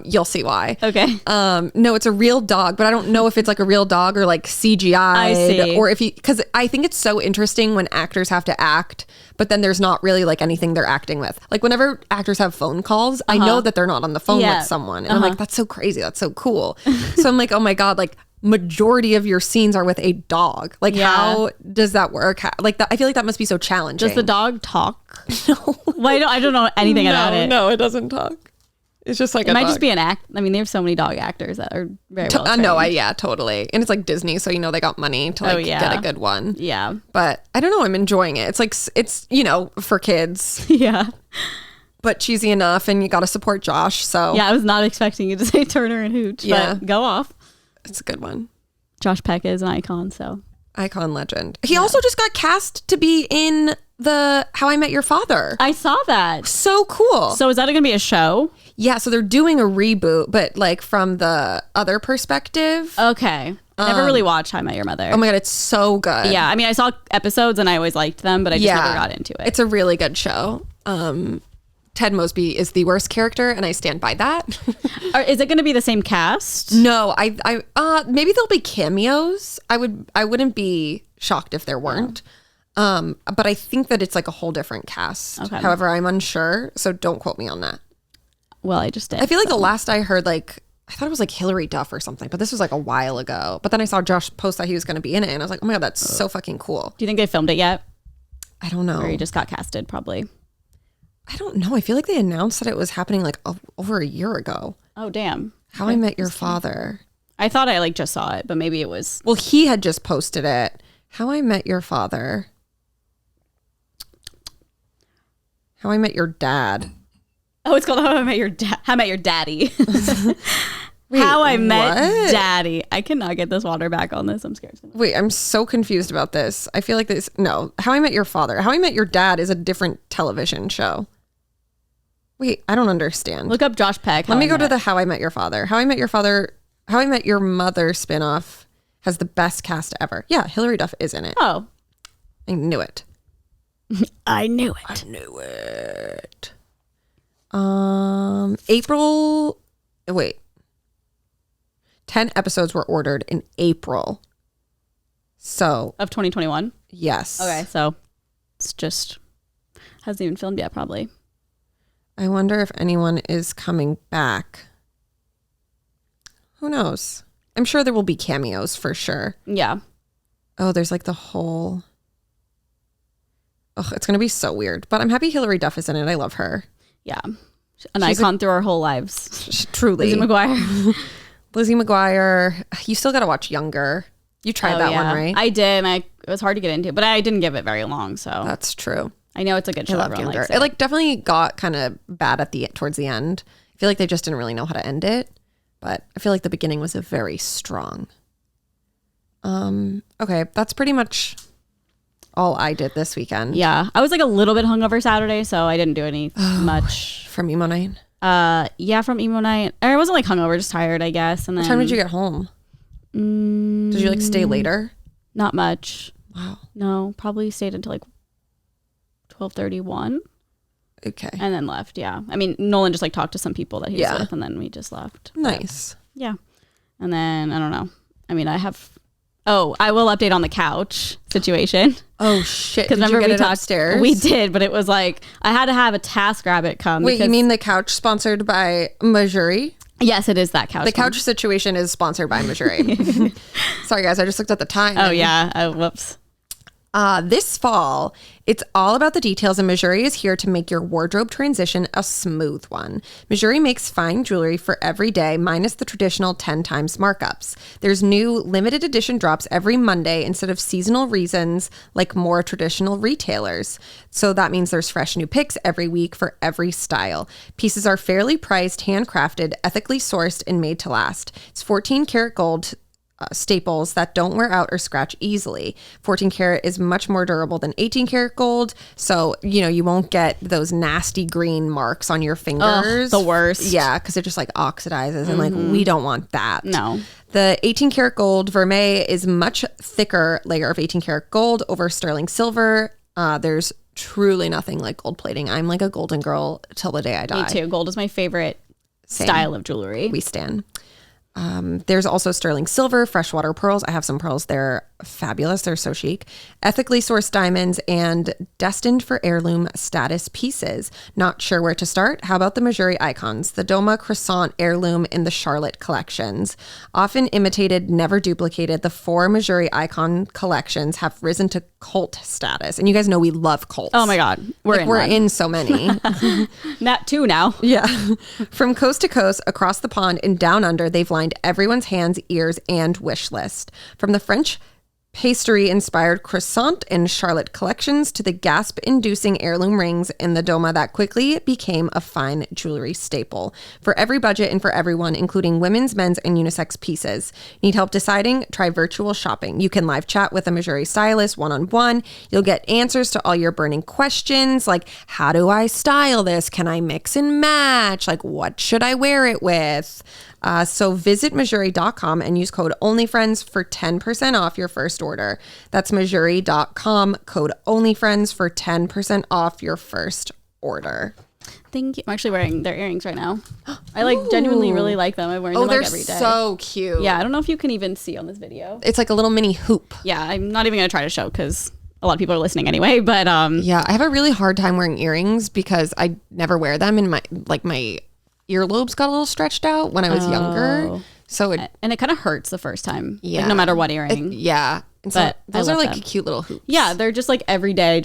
You'll see why. Okay. No, it's a real dog, but I don't know if it's like a real dog or like CGI. I see. Or because I think it's so interesting when actors have to act, but then there's not really like anything they're acting with. Like whenever actors have phone calls, I know that they're not on the phone with someone. And I'm like, that's so crazy. That's so cool. So I'm like, oh my God, like majority of your scenes are with a dog. Like how does that work? I feel like that must be so challenging. Does the dog talk? No. Well, I don't know anything about it. No, it doesn't talk. It's just like it might just be an act. I mean, there's so many dog actors that are very well trained. No, totally. And it's like Disney, so they got money to get a good one. Yeah. But I don't know, I'm enjoying it. It's like it's for kids. Yeah. But cheesy enough, and you got to support Josh. So yeah, I was not expecting you to say Turner and Hooch. Yeah, but go off. It's a good one. Josh Peck is an icon, so icon legend. He also just got cast to be in the How I Met Your Father. I saw that. So cool. So is that going to be a show? Yeah, so they're doing a reboot, but like from the other perspective. Okay. I never really watched How I Met Your Mother. Oh my God, it's so good. Yeah, I mean, I saw episodes and I always liked them, but I just never got into it. It's a really good show. Ted Mosby is the worst character, and I stand by that. Is it going to be the same cast? No, I maybe there'll be cameos. I wouldn't be shocked if there weren't. But I think that it's like a whole different cast. Okay. However, I'm unsure, so don't quote me on that. Well, I just did. I feel like the last I heard, like, I thought it was like Hillary Duff or something, but this was like a while ago. But then I saw Josh post that he was going to be in it, and I was like, oh my God, that's so fucking cool. Do you think they filmed it yet? I don't know. Or he just got casted, probably. I don't know. I feel like they announced that it was happening like over a year ago. Oh, damn. How I Met Your Father. I thought I like just saw it, but maybe it was. Well, he had just posted it. How I Met Your Father. How I Met Your Dad. Oh, it's called How I Met Your Dad. How I Met Your Daddy. Wait, How I Met what? Daddy. I cannot get this water back on this. I'm scared. Wait, I'm so confused about this. I feel like this. No, How I Met Your Father. How I Met Your Dad is a different television show. Wait, I don't understand. Look up Josh Peck. Let me go to the How I Met Your Father. How I Met Your Father. How I Met Your Mother spinoff has the best cast ever. Yeah, Hillary Duff is in it. Oh, I knew it. I knew it. I knew it. April. Wait. 10 episodes were ordered in April. So. Of 2021? Yes. Okay, so it's just hasn't even filmed yet, probably. I wonder if anyone is coming back. Who knows? I'm sure there will be cameos for sure. Yeah. Oh, there's like the whole. Oh, it's going to be so weird. But I'm happy Hillary Duff is in it. I love her. Yeah. An icon through our whole lives. Truly. Lizzie McGuire. Lizzie McGuire. You still got to watch Younger. You tried that one, right? I did. And it was hard to get into, but I didn't give it very long. So that's true. I know it's a good show. I love Younger. It like definitely got kind of bad towards the end. I feel like they just didn't really know how to end it. But I feel like the beginning was very strong. Okay, that's pretty much all I did this weekend. Yeah, I was like a little bit hungover Saturday, so I didn't do any much from emo night. Yeah, from emo night. I wasn't like hungover, just tired, I guess. And then, what time did you get home? Did you like stay later? Not much. Wow. No, probably stayed until like 12:31. Okay. And then left. Yeah. I mean, Nolan just like talked to some people that he was with, and then we just left. Nice. But, yeah. And then I don't know. I mean, I Oh, I will update on the couch situation. Oh shit! Did Remember you get we it talked upstairs? We did, but it was like I had to have a TaskRabbit come. Wait, you mean the couch sponsored by Missouri? Yes, it is that couch. The couch situation is sponsored by Missouri. Sorry, guys. I just looked at the time. Oh, yeah. Oh, whoops. This fall, it's all about the details, and Missouri is here to make your wardrobe transition a smooth one. Missouri makes fine jewelry for every day, minus the traditional 10 times markups. There's new limited edition drops every Monday instead of seasonal reasons like more traditional retailers. So that means there's fresh new picks every week for every style. Pieces are fairly priced, handcrafted, ethically sourced, and made to last. It's 14 karat gold staples that don't wear out or scratch easily. 14 karat is much more durable than 18 karat gold. So, you won't get those nasty green marks on your fingers. The worst. Yeah, because it just like oxidizes and like we don't want that. No. The 18 karat gold vermeil is much thicker layer of 18 karat gold over sterling silver. There's truly nothing like gold plating. I'm like a golden girl till the day I die. Me too. Gold is my favorite style of jewelry. We stan. There's also sterling silver, freshwater pearls. I have some pearls. They're fabulous. They're so chic. Ethically sourced diamonds and destined for heirloom status pieces. Not sure where to start? How about the Missouri icons? The Doma croissant heirloom in the Charlotte collections. Often imitated, never duplicated, the 4 Missouri icon collections have risen to cult status. And you guys know we love cults. Oh my God. We're in so many. Not 2 now. Yeah. From coast to coast, across the pond and down under, they've lined everyone's hands, ears, and wish list. From the French pastry-inspired croissant and Charlotte collections to the gasp-inducing heirloom rings in the Doma that quickly became a fine jewelry staple. For every budget and for everyone, including women's, men's, and unisex pieces. Need help deciding? Try virtual shopping. You can live chat with a Missouri stylist one-on-one. You'll get answers to all your burning questions like, how do I style this? Can I mix and match? Like, what should I wear it with? So visit Missouri.com and use code OnlyFriends for 10% off your first order. That's Missouri.com, code OnlyFriends for 10% off your first order. Thank you. I'm actually wearing their earrings right now. I genuinely really like them. I'm wearing them every day. They're so cute. Yeah, I don't know if you can even see on this video. It's like a little mini hoop. Yeah, I'm not even going to try to show because a lot of people are listening anyway, but yeah, I have a really hard time wearing earrings because I never wear them, and my earlobes got a little stretched out when I was younger. So it kind of hurts the first time. Yeah. No matter what earring. Yeah. And so those are like cute little hoops. Yeah. They're just like everyday,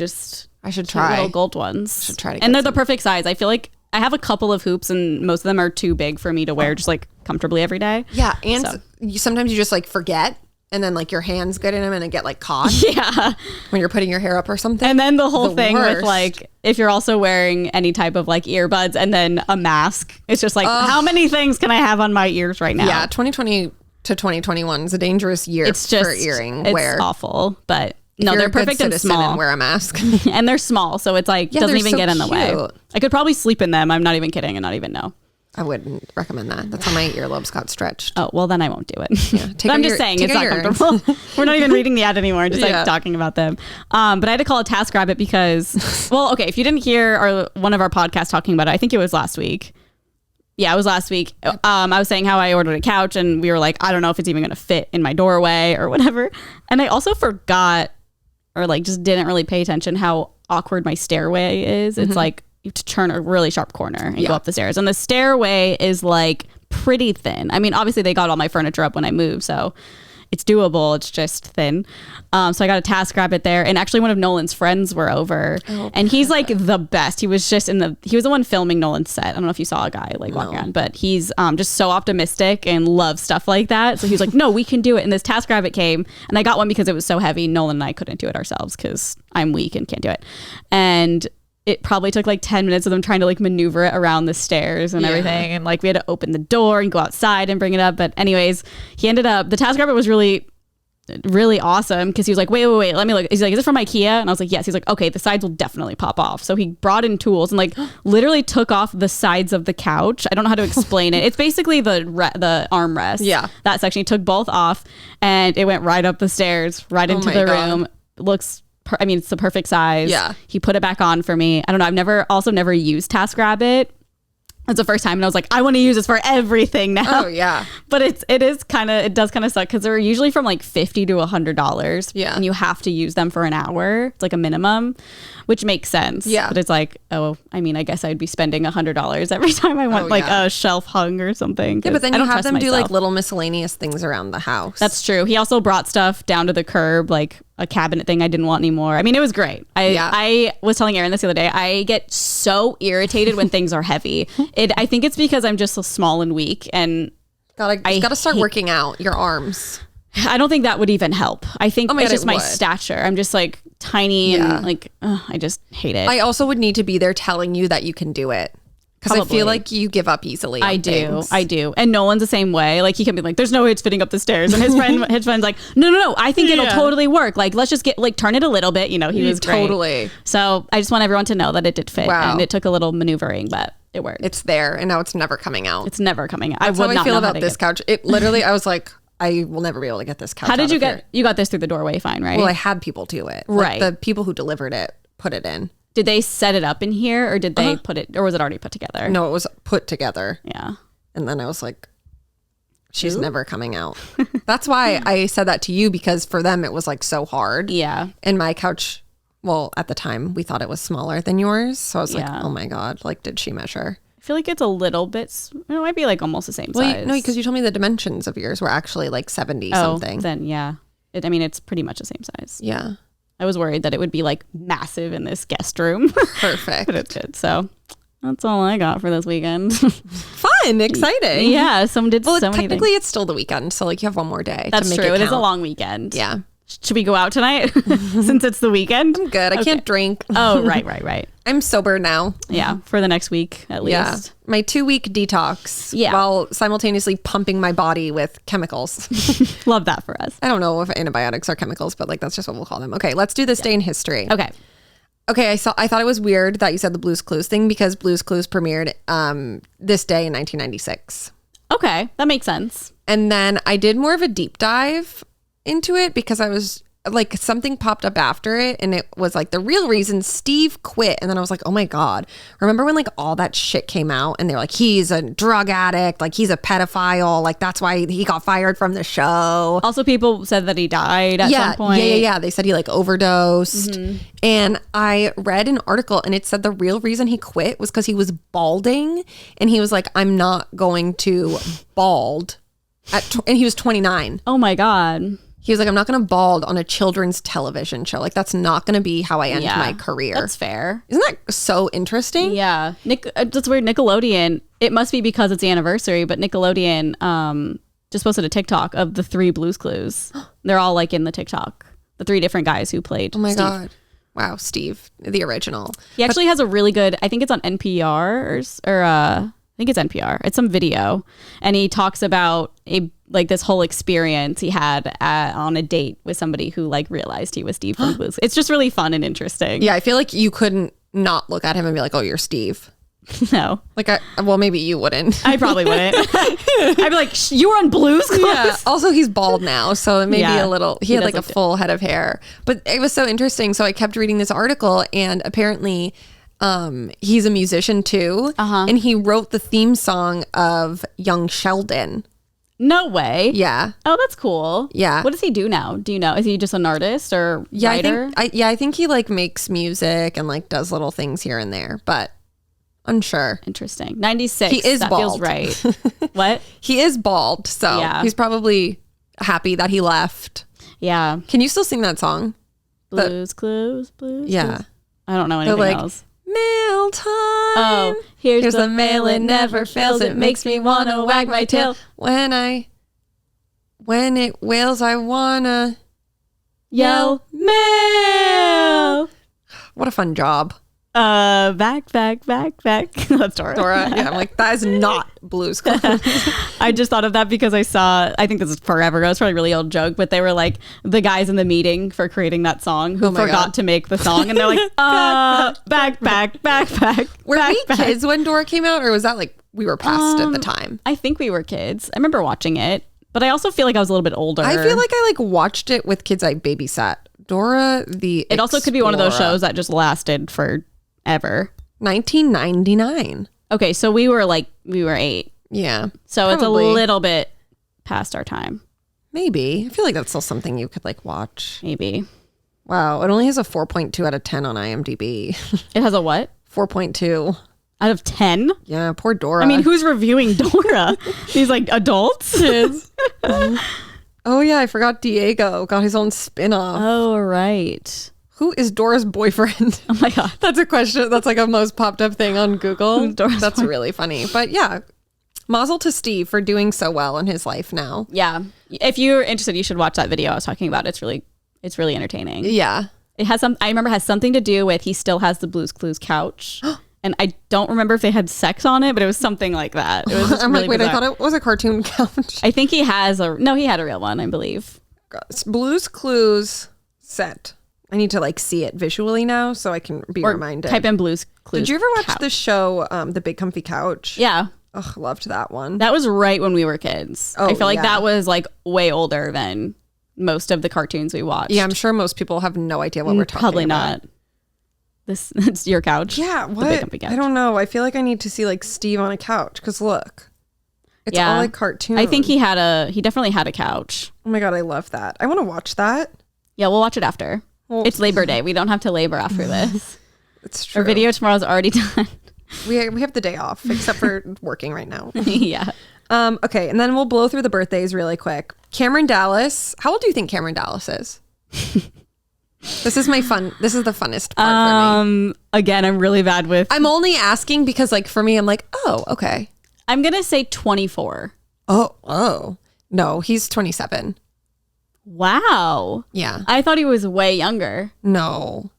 I should try little gold ones. I should try to and they're the perfect size. I feel like I have a couple of hoops and most of them are too big for me to wear just like comfortably every day. Yeah. And sometimes you just like forget. And then like your hands get in them and it get like caught. Yeah. When you're putting your hair up or something. And then the whole thing with like, if you're also wearing any type of like earbuds and then a mask, it's just like, how many things can I have on my ears right now? Yeah. 2020 to 2021 is a dangerous year for earring wear. It's awful, but no, they're perfect and small. And wear a mask. And they're small. So it's like, doesn't even get in the way. I could probably sleep in them. I'm not even kidding and not even know. I wouldn't recommend that. That's how my earlobes got stretched. Oh, well, then I won't do it. Yeah, but I'm just saying it's not comfortable. We're not even reading the ad anymore, just like talking about them. But I had to call a TaskRabbit because, well, okay, if you didn't hear one of our podcasts talking about it, I think it was last week. Yeah, it was last week. I was saying how I ordered a couch and we were like, I don't know if it's even going to fit in my doorway or whatever. And I also forgot or like just didn't really pay attention how awkward my stairway is. It's like, you have to turn a really sharp corner and go up the stairs. And the stairway is like pretty thin. I mean, obviously they got all my furniture up when I moved, so it's doable. It's just thin. So I got a TaskRabbit there. And actually one of Nolan's friends were over. And he's like the best. He was the one filming Nolan's set. I don't know if you saw a guy like walking around, but he's just so optimistic and loves stuff like that. So he was like, no, we can do it. And this TaskRabbit came and I got one because it was so heavy. Nolan and I couldn't do it ourselves because I'm weak and can't do it. And it probably took like 10 minutes of them trying to like maneuver it around the stairs and everything. And like we had to open the door and go outside and bring it up. But anyways, the TaskRabbit was really, really awesome because he was like, wait, let me look. He's like, is it from IKEA? And I was like, yes. He's like, okay, the sides will definitely pop off. So he brought in tools and like literally took off the sides of the couch. I don't know how to explain it. It's basically the armrest. Yeah. That section. He took both off and it went right up the stairs, right into the room. It's the perfect size. Yeah. He put it back on for me. I don't know. I've never used TaskRabbit. It's the first time, and I was like, I want to use this for everything now. Oh yeah. But it does kind of suck because they're usually from like $50 to $100. Yeah. And you have to use them for an hour. It's like a minimum, which makes sense. Yeah. But it's like, oh, I mean, I guess I'd be spending $100 every time I want a shelf hung or something. Yeah, but then I you don't have trust them do myself. like little miscellaneous things around the house. That's true. He also brought stuff down to the curb, like a cabinet thing I didn't want anymore. I mean, it was great. I was telling Erin this the other day. I get so irritated when things are heavy. I think it's because I'm just so small and weak, and gotta start working out your arms. I don't think that would even help. I think it's just my would. stature. I'm just like tiny and like I just hate it. I also would need to be there telling you that you can do it. Because I feel like you give up easily. I do. And Nolan's the same way. Like he can be like, there's no way it's fitting up the stairs. And his friend's like, no. I think it'll totally work. Like, let's just turn it a little bit. You know, he was great. Totally. So I just want everyone to know that it did fit. Wow. And it took a little maneuvering, but it worked. It's there and now it's never coming out. It's never coming out. That's how I feel about this couch. It literally, I was like, I will never be able to get this couch. How did you get? You got this through the doorway, fine, right? Well, I had people do it. Right. Like the people who delivered it put it in. Did they set it up in here, or did they put it, or was it already put together? No, it was put together. Yeah. And then I was like, she's never coming out. That's why I said that to you, because for them it was like so hard. Yeah. And my couch, well, at the time we thought it was smaller than yours. So I was like, oh my God, like, did she measure? I feel like it's a little bit, it might be like almost the same size. No, because you told me the dimensions of yours were actually like 70 something. Then yeah. It's pretty much the same size. Yeah. I was worried that it would be like massive in this guest room. Perfect. But it's good. So that's all I got for this weekend. Fun, exciting. Yeah, so many things. Technically it's still the weekend, so like you have one more day. That's to make true. It is a count. long weekend. Yeah. Should we go out tonight since it's the weekend? I'm good. I can't drink. Oh, right. I'm sober now. Yeah, for the next week at least. Yeah. My 2-week detox while simultaneously pumping my body with chemicals. Love that for us. I don't know if antibiotics are chemicals, but like that's just what we'll call them. Okay, let's do this day in history. Okay, I thought it was weird that you said the Blue's Clues thing, because Blue's Clues premiered this day in 1996. Okay, that makes sense. And then I did more of a deep dive into it because I was like, something popped up after it and it was like the real reason Steve quit. And then I was like, oh my God, remember when like all that shit came out and they were like, he's a drug addict, like he's a pedophile, like that's why he got fired from the show. Also, people said that he died at some point. Yeah. They said he like overdosed. And I read an article and it said the real reason he quit was because he was balding. And he was like, I'm not going to bald. And he was 29. Oh my God. He was like, I'm not going to bald on a children's television show. Like, that's not going to be how I end my career. That's fair. Isn't that so interesting? Yeah. That's weird. Nickelodeon, it must be because it's the anniversary, but Nickelodeon just posted a TikTok of the 3 Blue's Clues. They're all like in the TikTok. The 3 different guys who played Oh my Steve. God. Wow, Steve, the original. He actually has a really good, I think it's on NPR or I think it's NPR. It's some video. And he talks about this whole experience he had on a date with somebody who like realized he was Steve from Blue's. It's just really fun and interesting. Yeah, I feel like you couldn't not look at him and be like, oh, you're Steve. No. Like, well, maybe you wouldn't. I probably wouldn't. I'd be like, you were on Blue's Clues? Yeah. Also, he's bald now, so it may be a little, he had like a full head of hair. But it was so interesting. So I kept reading this article and apparently he's a musician too. And he wrote the theme song of Young Sheldon. No way. Yeah. Oh, that's cool. Yeah. What does he do now? Do you know? Is he just an artist or writer? I think he like makes music and like does little things here and there, but unsure. Interesting. 96. He is that bald. Feels right. What? He is bald, so he's probably happy that he left. Yeah. Can you still sing that song? Blues Clues. Yeah. Clues. I don't know anything else. Mail time. Oh, here's the mail, it never fails. It makes me want to wag my tail. When it wails, I wanna yell mail. What a fun job. Back. That's Dora. Yeah, I'm like, that is not Blue's Clues. I just thought of that because I think this is forever ago. It's probably a really old joke, but they were like the guys in the meeting for creating that song who forgot to make the song. And they're like, back. Were we kids when Dora came out, or was that like we were past at the time? I think we were kids. I remember watching it, but I also feel like I was a little bit older. I feel like I like watched it with kids I babysat. Dora the Explorer. It also could be one of those shows that just lasted forever. 1999. Okay, so we were 8. Yeah. So probably. It's a little bit past our time. Maybe. I feel like that's still something you could like watch. Maybe. Wow. It only has a 4.2 out of 10 on IMDb. It has a what? 4.2. Out of 10? Yeah, poor Dora. I mean, who's reviewing Dora? These like adults? Kids. Oh yeah, I forgot Diego got his own spin-off. Oh, right. Who is Dora's boyfriend? Oh my God. That's a question. That's like a most popped up thing on Google. Who's Dora's That's really funny. But yeah, mazel to Steve for doing so well in his life now. Yeah. If you're interested, you should watch that video I was talking about. It's really entertaining. Yeah. It has I remember it has something to do with he still has the Blue's Clues couch. And I don't remember if they had sex on it, but it was something like that. It was just I'm really like, wait, bizarre. I thought it was a cartoon couch. I think he has he had a real one, I believe. Blue's Clues set. I need to like see it visually now so I can be reminded. Type in Blue's Clues. Did you ever watch couch. the show, The Big Comfy Couch? Yeah. Ugh, loved that one. That was right when we were kids. Oh, I feel like yeah. that was like way older than most of the cartoons we watched. Yeah, I'm sure most people have no idea what we're talking Probably about. not. It's your couch. Yeah, The what? Big Comfy Couch. I don't know. I feel like I need to see like Steve on a couch because look, it's all like cartoons. I think he definitely had a couch. Oh my God, I love that. I want to watch that. Yeah, we'll watch it after. Well, It's Labor Day. We don't have to labor after this. It's true. Our video tomorrow's already done. We have the day off except for working right now. Yeah. Okay, and then we'll blow through the birthdays really quick. Cameron Dallas. How old do you think Cameron Dallas is? This is the funnest part for me. Again, I'm really bad with. I'm only asking because like for me, I'm like, oh, okay. I'm gonna say 24. Oh. No, he's 27. Wow. Yeah. I thought he was way younger. No.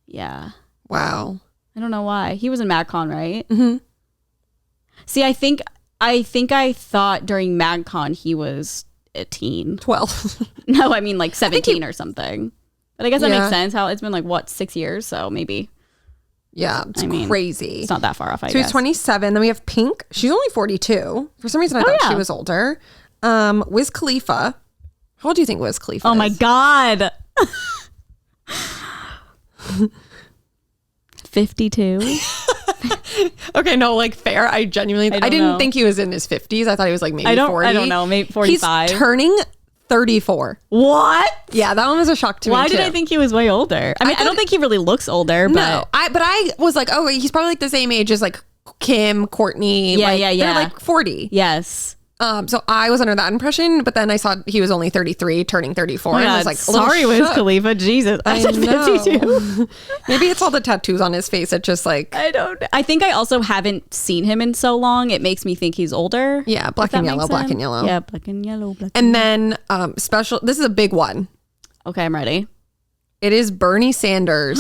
Yeah. Wow. I don't know why. He was in MagCon, right? Mm-hmm. See, I think I thought during MagCon he was a teen. 12. No, I mean like 17 or something. But I guess that Yeah. makes sense. How it's been like 6 years, so maybe Yeah, it's crazy. it's not that far off. I So guess. he's 27. Then we have Pink. She's only 42. For some reason, I thought yeah. she was older. Wiz Khalifa. How old do you think Wiz Khalifa Oh is? my God. 52. Okay, no, like fair. I genuinely, I didn't know. think he was in his 50s. I thought he was like maybe 40. I don't know. Maybe 45. He's turning 34. What? Yeah, that one was a shock to me Why too. did I think he was way older? I mean, I don't think he really looks older, but No, but I was like, oh, he's probably like the same age as like Kim, Kourtney. Yeah, like, yeah. They're like 40. yes. So I was under that impression, but then I saw he was only 33, turning 34. Oh my and I God, was like, a little sorry, Wiz shook. Khalifa. Jesus. I I said 52. Maybe it's all the tattoos on his face. It just like, I don't know. I think I also haven't seen him in so long. It makes me think he's older. yeah, black if and that yellow, makes black sense. and yellow. Yeah, black and yellow. And then special, this is a big one. Okay, I'm ready. It is Bernie Sanders'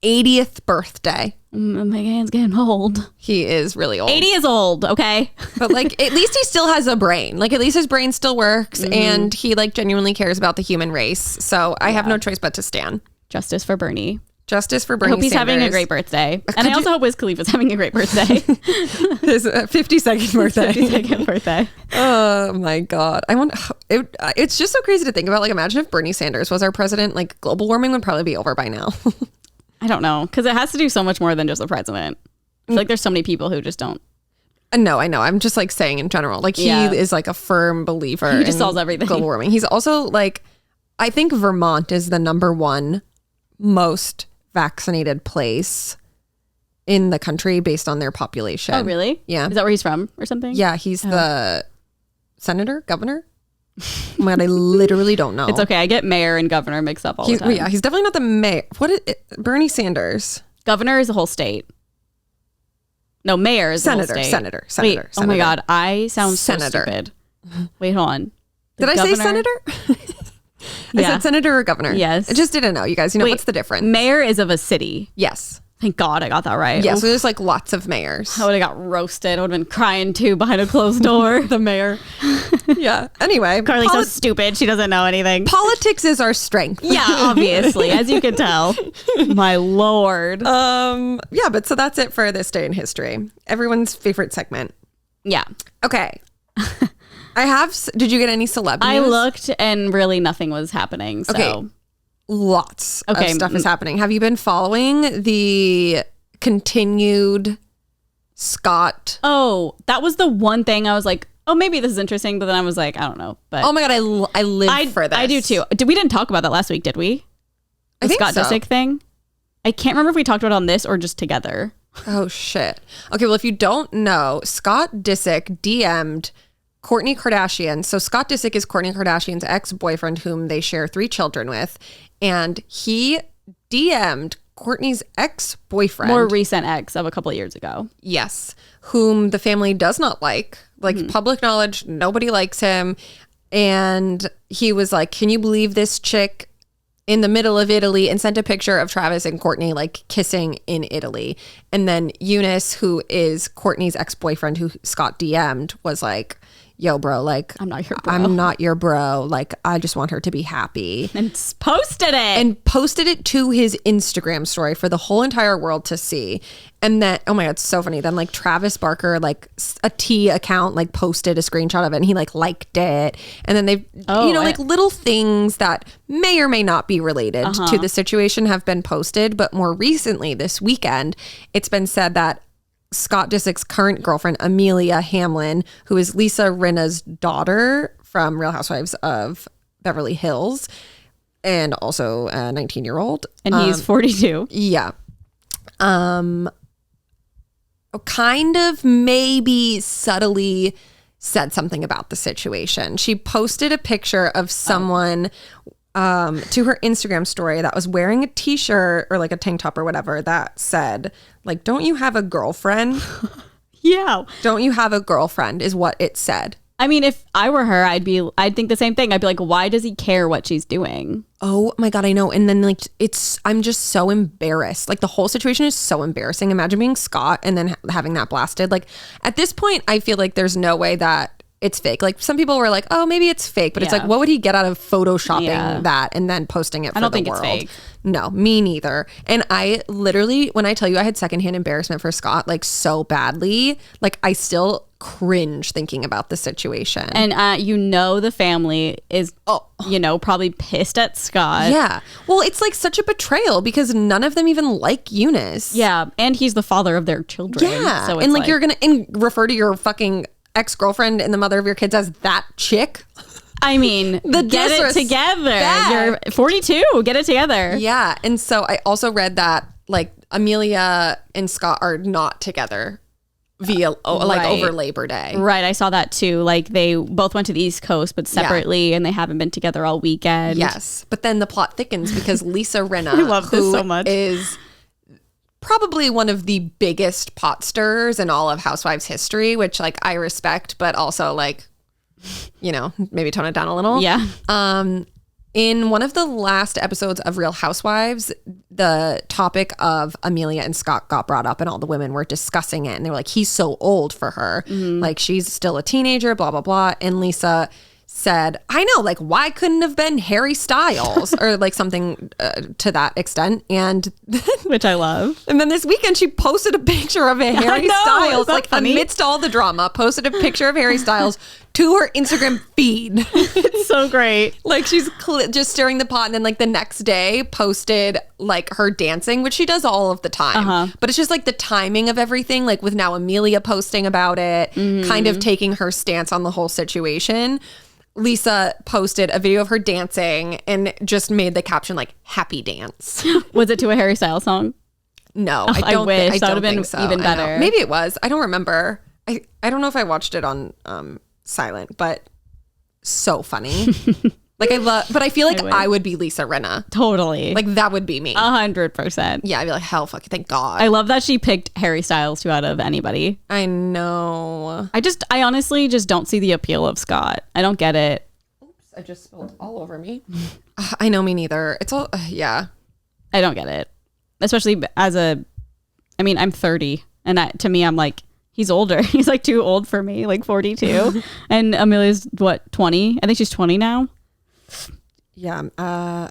80th birthday. My hand's getting old. He is really old. 80 is old, okay? But like at least he still has a brain. Like at least his brain still works and he like genuinely cares about the human race. So I have no choice but to stand. Justice for Bernie. Justice for I Bernie hope he's having a great birthday. And I also hope Wiz Khalifa's having a great birthday. his 52nd birthday. 52nd birthday. Oh my God. It's just so crazy to think about. Like imagine if Bernie Sanders was our president, like global warming would probably be over by now. I don't know, because it has to do so much more than just the president. I feel like there's so many people who just don't. No, I know. I'm just like saying in general, like he is like a firm believer. He just in solves everything. Global warming. He's also like, I think Vermont is the #1 most vaccinated place in the country based on their population. Oh, really? Yeah. Is that where he's from or something? Yeah, he's the governor. Oh my God, I literally don't know. It's okay. I get mayor and governor mixed up all the time. Yeah, he's definitely not the mayor. What is it? Bernie Sanders? Governor is the whole state. No, mayor is Senator, the whole state. senator. Wait, oh my senator. God. I sound Senator. so stupid. Wait, hold on. The Did I say governor- senator? I Yeah. said senator or governor. Yes. I just didn't know. You guys, Wait, what's the difference? Mayor is of a city. Yes. Thank God I got that right. Yeah, Oof. so there's like lots of mayors. I would have got roasted. I would have been crying too behind a closed door. The mayor. Yeah. Anyway, Carly's so stupid. She doesn't know anything. politics is our strength. Yeah, obviously, as you can tell. My Lord. Yeah, but so that's it for this day in history. Everyone's favorite segment. Yeah. Okay. Did you get any celeb news? I looked and really nothing was happening. So. Okay. Lots Okay. of stuff is happening. Have you been following the continued Scott. Oh, that was the one thing I was like, oh, maybe this is interesting. But then I was like, I don't know. But Oh my God, I live for this. I do too. We didn't talk about that last week, did we? I think Scott so. Disick thing? I can't remember if we talked about it on this or just together. Oh, shit. Okay, well, if you don't know, Scott Disick DM'd Kourtney Kardashian. So Scott Disick is Kourtney Kardashian's ex-boyfriend whom they share 3 children with. And he DM'd Kourtney's ex-boyfriend. More recent ex of a couple of years ago. Yes. Whom the family does not like. Like, public knowledge, nobody likes him. And he was like, can you believe this chick in the middle of Italy, and sent a picture of Travis and Kourtney like kissing in Italy. And then Eunice, who is Kourtney's ex-boyfriend who Scott DM'd, was like, yo, bro, like, I'm not your bro. I'm not your bro. Like, I just want her to be happy. And posted it. And posted it to his Instagram story for the whole entire world to see. And then, oh my God, it's so funny. Then like Travis Barker, like a T account, like posted a screenshot of it and he like liked it. And then they've, like little things that may or may not be related to the situation have been posted. But more recently this weekend, it's been said that Scott Disick's current girlfriend, Amelia Hamlin, who is Lisa Rinna's daughter from Real Housewives of Beverly Hills, and also a 19-year-old. And he's 42. Yeah. Kind of maybe subtly said something about the situation. She posted a picture of someone to her Instagram story that was wearing a t-shirt or like a tank top or whatever that said, like, don't you have a girlfriend? Yeah. Don't you have a girlfriend is what it said. I mean, if I were her, I'd think the same thing. I'd be like, why does he care what she's doing? Oh my God, I know. And then like, I'm just so embarrassed. Like the whole situation is so embarrassing. Imagine being Scott and then having that blasted. Like at this point, I feel like there's no way that it's fake. Like some people were like, oh, maybe it's fake, but it's like, what would he get out of photoshopping that and then posting it for the world? I don't think it's fake. No, me neither. And I literally, when I tell you I had secondhand embarrassment for Scott, like so badly, like I still cringe thinking about the situation. And the family is, probably pissed at Scott. Yeah. Well, it's like such a betrayal because none of them even like Eunice. Yeah. And he's the father of their children. Yeah. So and like you're going to refer to your fucking ex-girlfriend and the mother of your kids as that chick. I mean, get it together. You're 42. Get it together. Yeah. And so I also read that like Amelia and Scott are not together via over Labor Day. Right. I saw that too. Like they both went to the East Coast, but separately, and they haven't been together all weekend. Yes. But then the plot thickens because Lisa Rinna, I love this so much, is probably one of the biggest pot stirrers in all of Housewives history, which like I respect, but also like, maybe tone it down a little. Yeah. In one of the last episodes of Real Housewives, the topic of Amelia and Scott got brought up and all the women were discussing it. And they were like, he's so old for her. Mm-hmm. Like she's still a teenager, blah, blah, blah. And Lisa said, I know, like, why couldn't have been Harry Styles or like something to that extent. And which I love. And then this weekend she posted a picture of a Harry Styles, like funny? Amidst all the drama, posted a picture of Harry Styles to her Instagram feed. It's so great. Like she's just stirring the pot, and then like the next day posted like her dancing, which she does all of the time. But it's just like the timing of everything, like with now Amelia posting about it, kind of taking her stance on the whole situation. Lisa posted a video of her dancing and just made the caption like "Happy Dance." Was it to a Harry Styles song? No, I wish that would have been so. Even better. Maybe it was. I don't remember. I don't know if I watched it on silent, but so funny. Like but I feel like I would be Lisa Rinna. Totally. Like that would be me. 100%. Yeah, I'd be like, hell, fuck, thank God. I love that she picked Harry Styles out of anybody. I know. I honestly just don't see the appeal of Scott. I don't get it. Oops, I just spilled all over me. I know, me neither. It's all, yeah. I don't get it. Especially I'm 30. And to me, I'm like, he's older. He's like too old for me, like 42. And Amelia's what, 20? I think she's 20 now. Yeah. I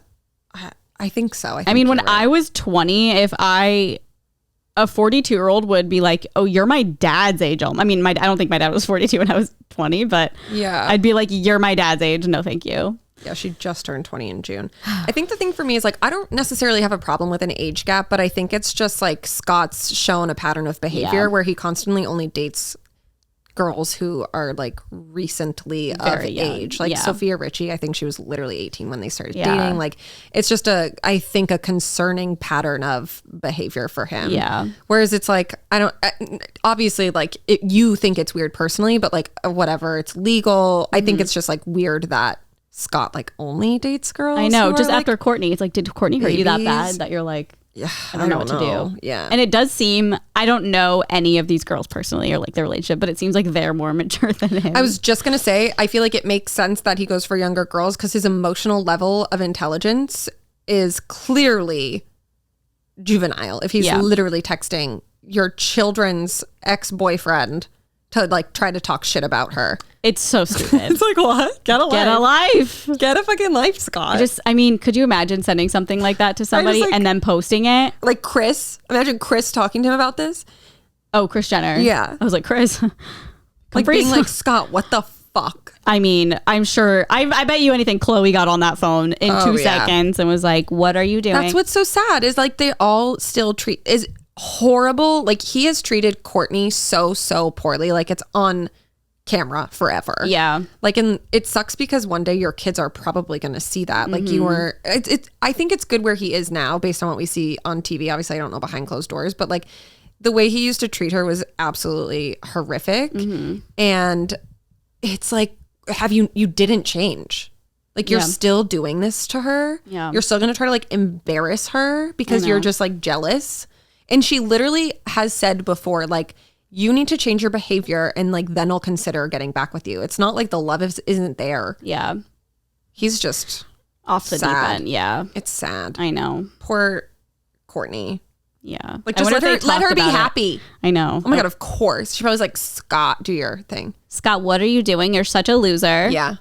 think so. When I was 20, a 42-year-old would be like, oh, you're my dad's age. I don't think my dad was 42 when I was 20, but yeah, I'd be like, you're my dad's age. No, thank you. Yeah, she just turned 20 in June. I think the thing for me is like, I don't necessarily have a problem with an age gap, but I think it's just like Scott's shown a pattern of behavior where he constantly only dates girls who are like recently Very of young. age. Like Yeah. Sophia Richie, I think she was literally 18 when they started dating. Like it's just I think a concerning pattern of behavior for him. Yeah. Whereas it's like, obviously like you think it's weird personally, but like whatever, it's legal. I think it's just like weird that Scott like only dates girls. I know. who Just are, after Kourtney, it's like, did Kourtney hurt you that bad babies? that you're like, yeah, I don't know what to do. Yeah. And it does seem, I don't know any of these girls personally or like their relationship, but it seems like they're more mature than him. I was just going to say, I feel like it makes sense that he goes for younger girls because his emotional level of intelligence is clearly juvenile. If he's literally texting your children's ex-boyfriend to like try to talk shit about her. It's so stupid. It's like, what? Get a life. Get a life. Get a fucking life, Scott. I mean, could you imagine sending something like that to somebody like- and then posting it? Like Chris, imagine Chris talking to him about this. Oh, Kris Jenner. Yeah. I was like, Chris. Like being like, Scott, what the fuck? I mean, I'm sure, I bet you anything Chloe got on that phone in 2 seconds and was like, what are you doing? That's what's so sad is like they all still is horrible. Like he has treated Kourtney so poorly. Like it's on camera forever. Yeah. Like, and it sucks because one day your kids are probably going to see that. Like you were, I think it's good where he is now based on what we see on TV. Obviously I don't know behind closed doors, but like the way he used to treat her was absolutely horrific. And it's like, you didn't change. Like you're still doing this to her. Yeah. You're still going to try to like embarrass her because you're just like jealous. And she literally has said before, like, you need to change your behavior and like then I'll consider getting back with you. It's not like the love isn't there. Yeah. He's just Off the deep sad. end. Yeah. It's sad. I know. Poor Kourtney. Yeah. Like I just wonder if they let her talked be about it. happy. I know. Oh my God, of course. She probably was like, Scott, do your thing. Scott, what are you doing? You're such a loser. Yeah.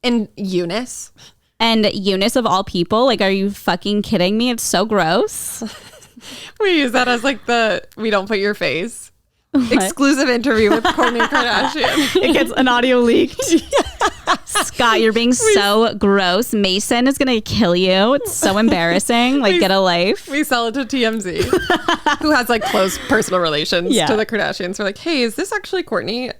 And Eunice. And Eunice of all people, like, are you fucking kidding me? It's so gross. We use that as like we don't put your face. Exclusive interview with Kourtney Kardashian. It gets an audio leaked. Scott, you're being so gross. Mason is gonna kill you. It's so embarrassing. Like, get a life. We sell it to TMZ, who has like close personal relations Yeah. to the Kardashians. We're like, hey, is this actually Kourtney?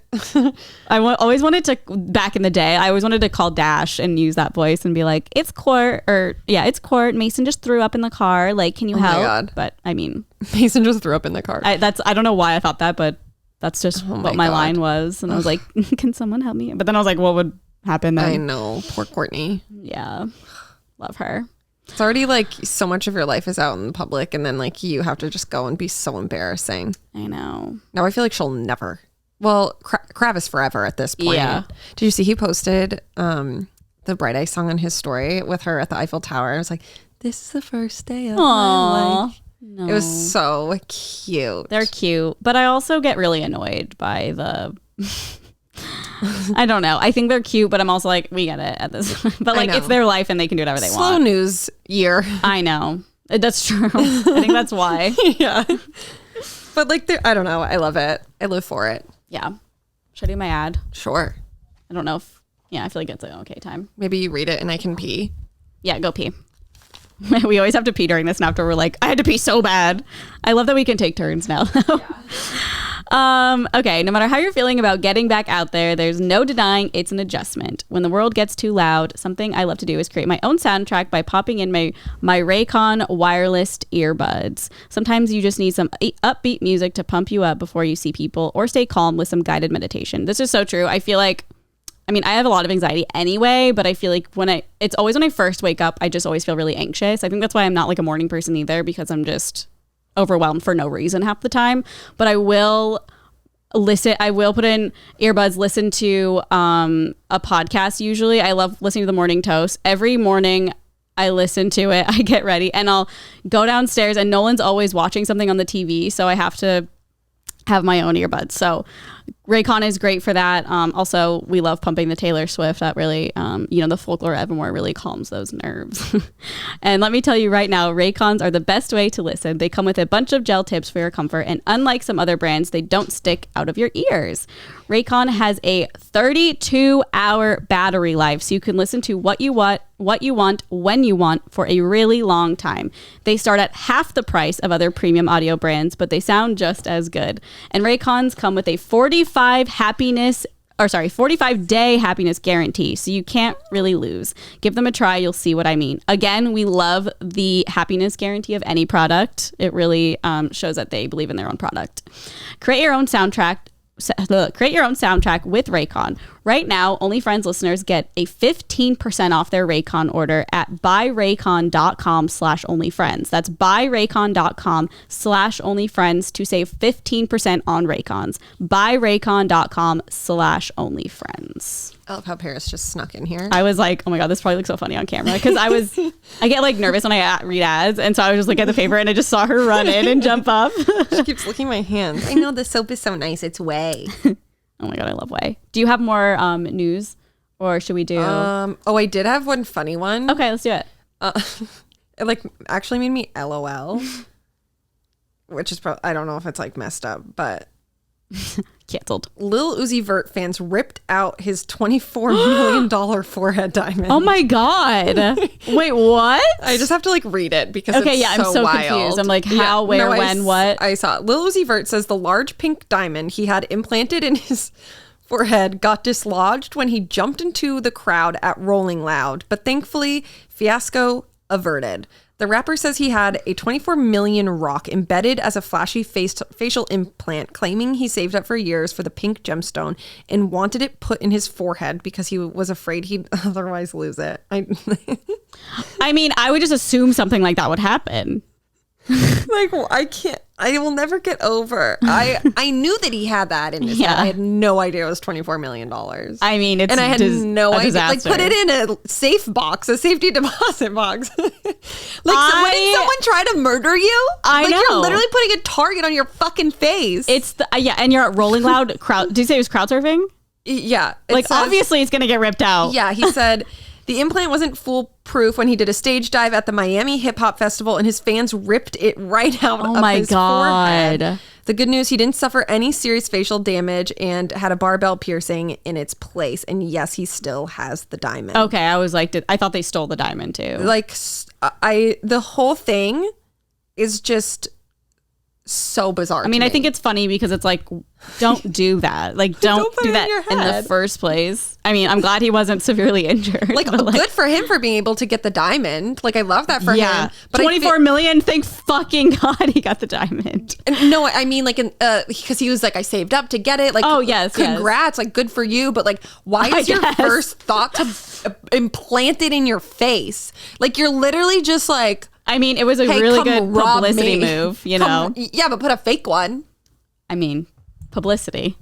Always wanted to, back in the day, I always wanted to call Dash and use that voice and be like, it's Court, or yeah, it's Court. Mason just threw up in the car. Like, can you help? God. But I mean, Mason just threw up in the car. I don't know why I thought that, but that's just what my God. line was. And I was like, can someone help me? But then I was like, what would happen then? I know. Poor Kourtney. Yeah. Love her. It's already like so much of your life is out in the public and then like you have to just go and be so embarrassing. I know. Now I feel like she'll never. Well, Kravis forever at this point. Yeah. Did you see he posted the Bright Eye song on his story with her at the Eiffel Tower? I was like, this is the first day of my life. No. It was so cute. They're cute, but I also get really annoyed by the I don't know. I think they're cute, but I'm also like, we get it at this. But like, it's their life and they can do whatever they Slow want. news year. I know. That's true. I think that's why. Yeah. But like, I don't know. I love it. I live for it. Yeah. Should I do my ad? Sure. I don't know if, I feel like it's an okay time. Maybe you read it and I can pee. Yeah, go pee. We always have to pee during this, and after we're like, I had to pee so bad. I love that we can take turns now. Okay, no matter how you're feeling about getting back out there, there's no denying it's an adjustment. When the world gets too loud, something I love to do is create my own soundtrack by popping in my Raycon wireless earbuds. Sometimes you just need some upbeat music to pump you up before you see people, or stay calm with some guided meditation. This is so true. I feel like, I have a lot of anxiety anyway, but I feel like it's always when I first wake up, I just always feel really anxious. I think that's why I'm not like a morning person either, because I'm just overwhelmed for no reason half the time. But I will put in earbuds, listen to a podcast usually. I love listening to the Morning Toast. Every morning I listen to it, I get ready, and I'll go downstairs, and Nolan's always watching something on the TV, so I have to have my own earbuds. So Raycon is great for that. Also, we love pumping the Taylor Swift. That really, the folklore evermore really calms those nerves. And let me tell you right now, Raycons are the best way to listen. They come with a bunch of gel tips for your comfort, and unlike some other brands, they don't stick out of your ears. Raycon has a 32-hour battery life, so you can listen to what you want, when you want, for a really long time. They start at half the price of other premium audio brands, but they sound just as good. And Raycons come with a 45-day happiness guarantee, so you can't really lose. Give them a try, you'll see what I mean. Again, we love the happiness guarantee of any product. It really shows that they believe in their own product. Create your own soundtrack with Raycon. Right now, OnlyFriends listeners get a 15% off their Raycon order at buyraycon.com/onlyfriends. That's buyraycon.com/onlyfriends to save 15% on Raycons. Buyraycon.com/onlyfriends. I love how Paris just snuck in here. I was like, oh my God, this probably looks so funny on camera. Because I get like nervous when I read ads. And so I was just looking at the paper and I just saw her run in and jump up. She keeps licking my hands. I know the soap is so nice. It's Way. Oh my God, I love Way. Do you have more news, or should we do? I did have one funny one. Okay, let's do it. It actually made me LOL, which is I don't know if it's messed up, but canceled. Lil Uzi Vert fans ripped out his $24 million forehead diamond. Oh my God. Wait, what? I just have to read it because it's I'm so wild. Confused. I'm like, how, where, when, what? I saw it. Lil Uzi Vert says the large pink diamond he had implanted in his forehead got dislodged when he jumped into the crowd at Rolling Loud, but thankfully fiasco averted. The rapper says he had a 24 million rock embedded as a flashy facial implant, claiming he saved up for years for the pink gemstone and wanted it put in his forehead because he was afraid he'd otherwise lose it. I mean, I would just assume something like that would happen. I will never get over. I knew that he had that in his head. I had no idea it was $24 million. I mean, it's and I had no idea. Disaster. Put it in a safe box, a safety deposit box. When did someone try to murder you? I know. You're literally putting a target on your fucking face. It's and you're at Rolling Loud crowd. Did you say it was crowd surfing? Yeah. Obviously it's gonna get ripped out. Yeah, he said the implant wasn't foolproof when he did a stage dive at the Miami Hip Hop Festival and his fans ripped it right out of his forehead. The good news, he didn't suffer any serious facial damage and had a barbell piercing in its place. And yes, he still has the diamond. Okay, I was like, I thought they stole the diamond too. The whole thing is just so bizarre. I mean, I think it's funny because it's don't do that. Don't do that in the first place. I mean, I'm glad he wasn't severely injured. Good for him for being able to get the diamond. I love that for him. But 24 million. Thank fucking God he got the diamond. No, I mean, because he was I saved up to get it. Oh yes, congrats. Yes. Good for you. But why is your first thought to implant it in your face? You're literally just I mean, it was a really good publicity move, Yeah, but put a fake one. I mean, publicity.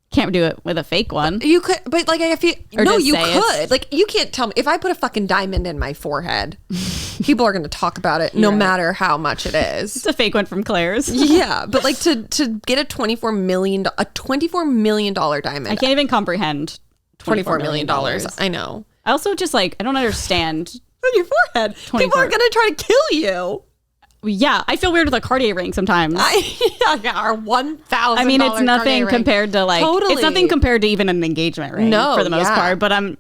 Can't do it with a fake one. You could, but I feel you could. You can't tell me if I put a fucking diamond in my forehead, people are going to talk about it no matter how much it is. It's a fake one from Claire's. Yeah, but to get a $24 million diamond, I can't even comprehend $24 million. I know. I also just I don't understand. On your forehead. People are going to try to kill you. Yeah, I feel weird with a Cartier ring sometimes. Our $1,000. I mean, it's nothing compared to totally. It's nothing compared to even an engagement ring for the most part. But I mean,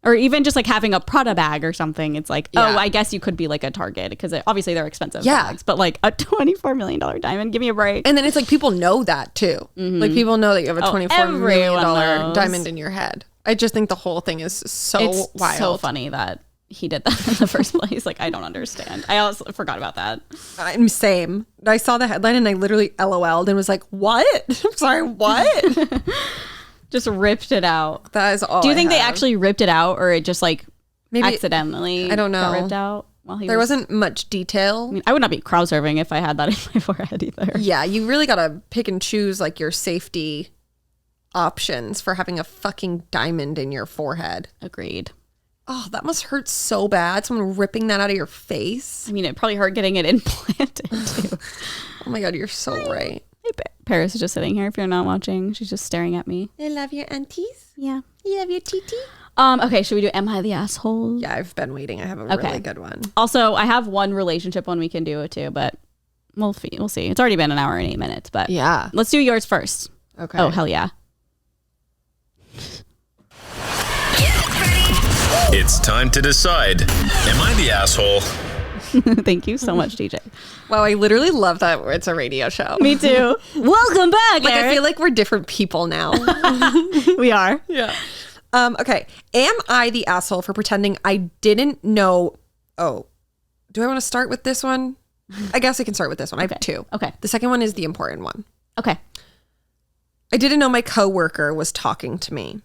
or even just having a Prada bag or something. It's I guess you could be a Target because obviously they're expensive bags. But a $24 million diamond, give me a break. And then it's people know that too. Mm-hmm. People know that you have a $24 million diamond in your head. I just think the whole thing is so wild. It's so funny that he did that in the first place. I don't understand. I also forgot about that. Same. I saw the headline and I literally LOL'd and was what? I'm sorry, what? Just ripped it out. That is all. Do you think they actually ripped it out or it just maybe accidentally I don't know. got ripped out? There wasn't much detail. I mean, I would not be crowd surfing if I had that in my forehead either. Yeah, you really got to pick and choose your safety options for having a fucking diamond in your forehead. Agreed. Oh, that must hurt so bad. Someone ripping that out of your face. I mean, it probably hurt getting it implanted too. Oh my God, you're so right. Hey, Paris is just sitting here. If you're not watching, she's just staring at me. I love your aunties. Yeah. You love your TT. Okay, should we do Am I the Asshole? Yeah, I've been waiting. I have a really good one. Also, I have one relationship one we can do it too, but we'll see. It's already been an hour and 8 minutes, but yeah. Let's do yours first. Okay. Oh, hell yeah. It's time to decide. Am I the asshole? Thank you so much, DJ. Wow, I literally love that it's a radio show. Me too. Welcome back, Like, Eric. I feel like we're different people now. We are. Yeah. Okay. Am I the asshole for pretending I didn't know? Oh, do I want to start with this one? I guess I can start with this one. I have two. Okay. The second one is the important one. Okay. I didn't know my coworker was talking to me.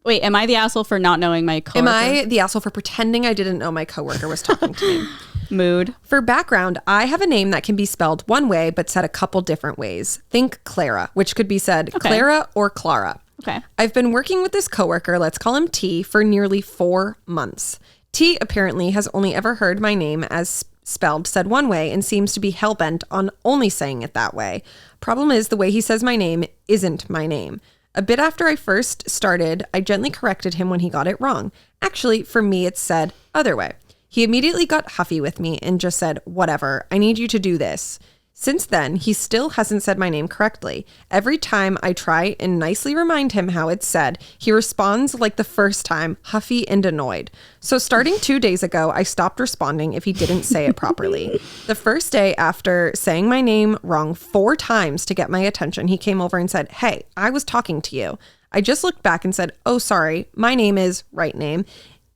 Wait, am I the asshole for not knowing my coworker? Am I the asshole for pretending I didn't know my coworker was talking to me? Mood. For background, I have a name that can be spelled one way but said a couple different ways. Think Clara, which could be said Clara or Clara. Okay. I've been working with this coworker, let's call him T, for nearly 4 months. T apparently has only ever heard my name as spelled said one way and seems to be hellbent on only saying it that way. Problem is, the way he says my name isn't my name. A bit after I first started, I gently corrected him when he got it wrong. Actually, for me, it's said other way. He immediately got huffy with me and just said, whatever, I need you to do this. Since then, he still hasn't said my name correctly. Every time I try and nicely remind him how it's said, he responds like the first time, huffy and annoyed. So starting 2 days ago, I stopped responding if he didn't say it properly. The first day after saying my name wrong 4 times to get my attention, he came over and said, hey, I was talking to you. I just looked back and said, oh, sorry, my name is right name.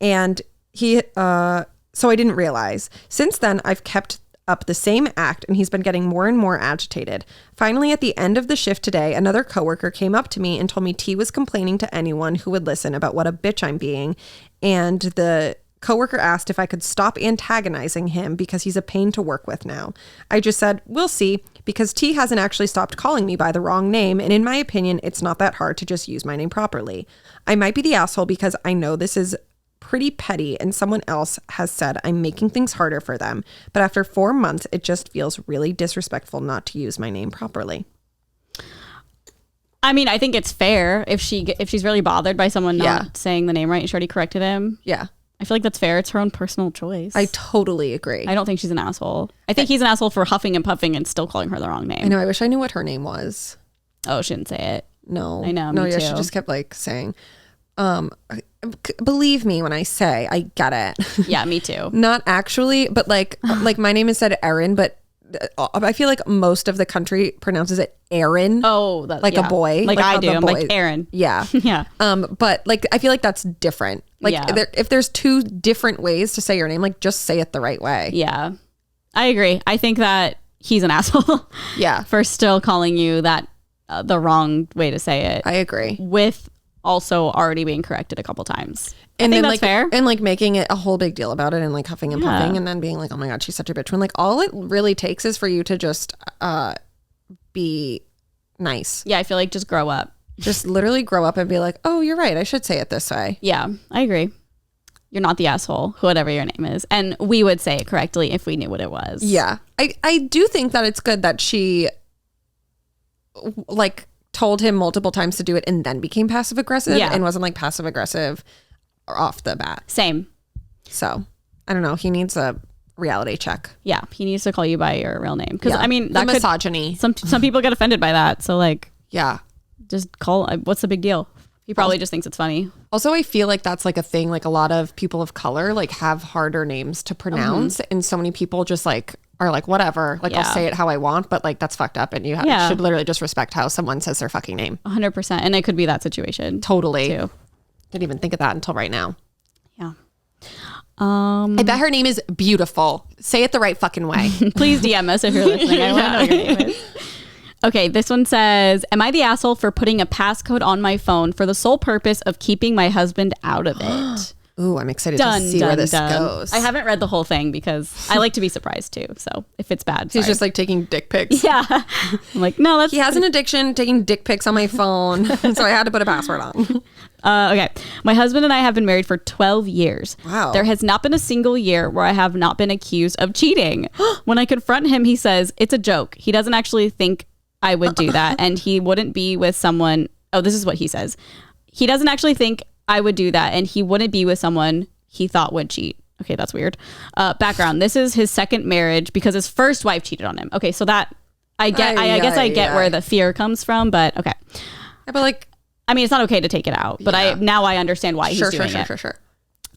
And so I didn't realize. Since then, I've kept up the same act and he's been getting more and more agitated. Finally, at the end of the shift today, another coworker came up to me and told me T was complaining to anyone who would listen about what a bitch I'm being. And the coworker asked if I could stop antagonizing him because he's a pain to work with now. I just said, we'll see, because T hasn't actually stopped calling me by the wrong name. And in my opinion, it's not that hard to just use my name properly. I might be the asshole because I know this is pretty petty and someone else has said I'm making things harder for them. But after 4 months, it just feels really disrespectful not to use my name properly. I mean, I think it's fair if she's really bothered by someone not saying the name right and she already corrected him. Yeah. I feel like that's fair. It's her own personal choice. I totally agree. I don't think she's an asshole. I think he's an asshole for huffing and puffing and still calling her the wrong name. I know. I wish I knew what her name was. Oh, she didn't say it. No. I know. No, me yeah, too. she just kept like saying, believe me when I say I get it. Yeah, me too. Not actually, but like my name is said Erin, but I feel like most of the country pronounces it Aaron. Oh, like a boy. Like I do. I'm boy. like Aaron. Yeah. Yeah. But like I feel like that's different. Like Yeah. if there's 2 different ways to say your name, like just say it the right way. Yeah. I agree. I think that he's an asshole. Yeah. For still calling you that the wrong way to say it. I agree. With also already being corrected a couple times. And I think then that's fair. And like making it a whole big deal about it and like huffing and puffing and then being like, oh my God, she's such a bitch. When like all it really takes is for you to just be nice. Yeah, I feel like just grow up. Just literally grow up and be like, oh, you're right. I should say it this way. Yeah, I agree. You're not the asshole, whatever your name is. And we would say it correctly if we knew what it was. Yeah. I do think that it's good that she like told him multiple times to do it and then became passive aggressive and wasn't like passive aggressive off the bat. Same. So I don't know. He needs a reality check. Yeah, he needs to call you by your real name. Because I mean, the misogyny. Some people get offended by that. So like, yeah, just call. What's the big deal? He probably just thinks it's funny. Also, I feel like that's like a thing. Like a lot of people of color like have harder names to pronounce, and so many people just like are like whatever. Like I'll say it how I want, but like that's fucked up, and you should literally just respect how someone says their fucking name. 100%, and it could be that situation. Totally. Too. Didn't even think of that until right now. Yeah. I bet her name is beautiful. Say it the right fucking way. Please DM us if you're listening. I want to know what your name is. Okay, this one says, am I the asshole for putting a passcode on my phone for the sole purpose of keeping my husband out of it? Ooh, I'm excited to see where this goes. I haven't read the whole thing because I like to be surprised too. So if it's bad, he's just like taking dick pics. Yeah. I'm like, no, that's... He has an addiction, taking dick pics on my phone. So I had to put a password on. Okay. My husband and I have been married for 12 years. Wow. There has not been a single year where I have not been accused of cheating. When I confront him, he says it's a joke. He doesn't actually think I would do that. And he wouldn't be with someone. Oh, this is what he says. He doesn't actually think I would do that. And he wouldn't be with someone he thought would cheat. Okay, that's weird. Background. This is his second marriage because his first wife cheated on him. Okay, so that I get. I guess I get where the fear comes from, but okay. Yeah, but like, I mean, it's not okay to take it out, but I understand why he's doing it. Sure.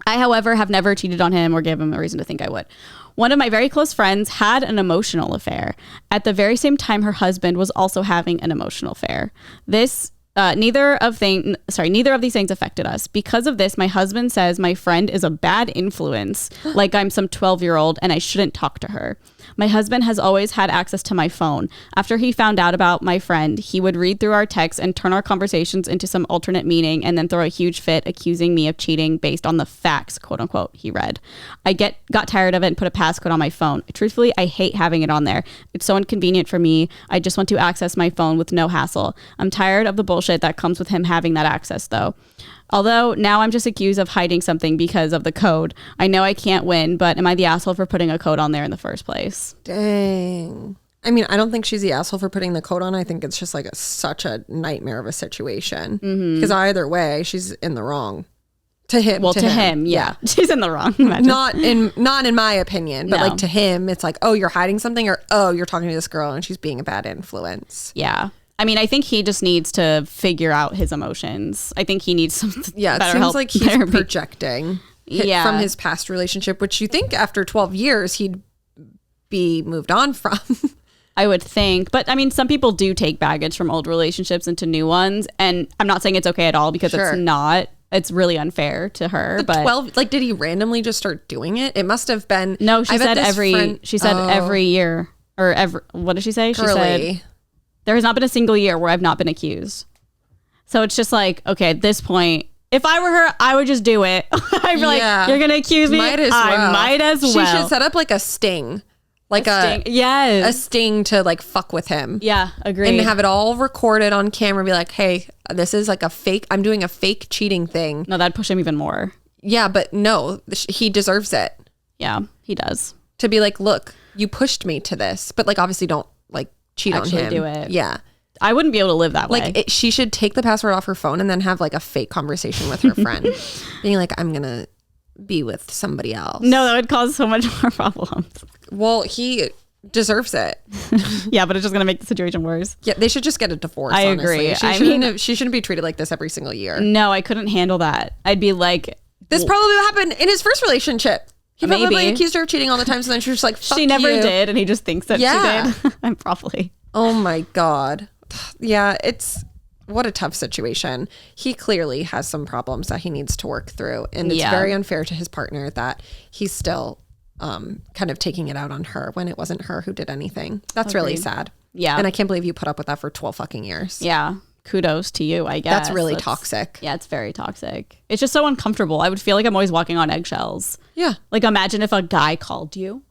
I, however, have never cheated on him or gave him a reason to think I would. One of my very close friends had an emotional affair. At the very same time, her husband was also having an emotional affair. Neither of these things affected us. Because of this, my husband says my friend is a bad influence, like I'm some 12-year-old and I shouldn't talk to her. My husband has always had access to my phone. After he found out about my friend, he would read through our texts and turn our conversations into some alternate meaning and then throw a huge fit accusing me of cheating based on the facts, quote unquote, he read. I got tired of it and put a passcode on my phone. Truthfully, I hate having it on there. It's so inconvenient for me. I just want to access my phone with no hassle. I'm tired of the bullshit that comes with him having that access though. Although now I'm just accused of hiding something because of the code. I know I can't win, but am I the asshole for putting a code on there in the first place? Dang. I mean, I don't think she's the asshole for putting the code on. I think it's just like such a nightmare of a situation. Because either way, she's in the wrong. To him. Well, to him, yeah. She's in the wrong. Imagine. Not in my opinion, but like to him, it's like, oh, you're hiding something, or oh, you're talking to this girl and she's being a bad influence. Yeah. I mean, I think he just needs to figure out his emotions. I think he needs some better help. It seems like he's projecting from his past relationship, which you think after 12 years he'd be moved on from. I would think. But I mean, some people do take baggage from old relationships into new ones. And I'm not saying it's okay at all because it's not. It's really unfair to her. But 12, like, did he randomly just start doing it? It must have been. No, she said every year. Or every, what did she say? She said, there has not been a single year where I've not been accused. So it's just like, okay, at this point, if I were her, I would just do it. I'd be like, you're going to accuse me? Might as well. She should set up like a sting. Like a sting to like fuck with him. Yeah, agree. And have it all recorded on camera. Be like, hey, this is like a fake, I'm doing a fake cheating thing. No, that'd push him even more. Yeah, but no, he deserves it. Yeah, he does. To be like, look, you pushed me to this. But like, obviously don't like cheat actually on him. Do it. Yeah. I wouldn't be able to live that way. Like she should take the password off her phone and then have like a fake conversation with her friend. Being like, I'm going to be with somebody else. No, that would cause so much more problems. Well, he deserves it. Yeah, but it's just going to make the situation worse. Yeah, they should just get a divorce. I agree. She shouldn't be treated like this every single year. No, I couldn't handle that. I'd be like... This probably happened in his first relationship. He probably accused her of cheating all the time, so then she was just like, fuck you. She never did, and he just thinks that she did. I'm probably... Oh my God. Yeah, what a tough situation. He clearly has some problems that he needs to work through. And it's very unfair to his partner that he's still kind of taking it out on her when it wasn't her who did anything. That's really sad. Yeah. And I can't believe you put up with that for 12 fucking years. Yeah. Kudos to you, I guess. That's really toxic. Yeah, it's very toxic. It's just so uncomfortable. I would feel like I'm always walking on eggshells. Yeah. Like imagine if a guy called you.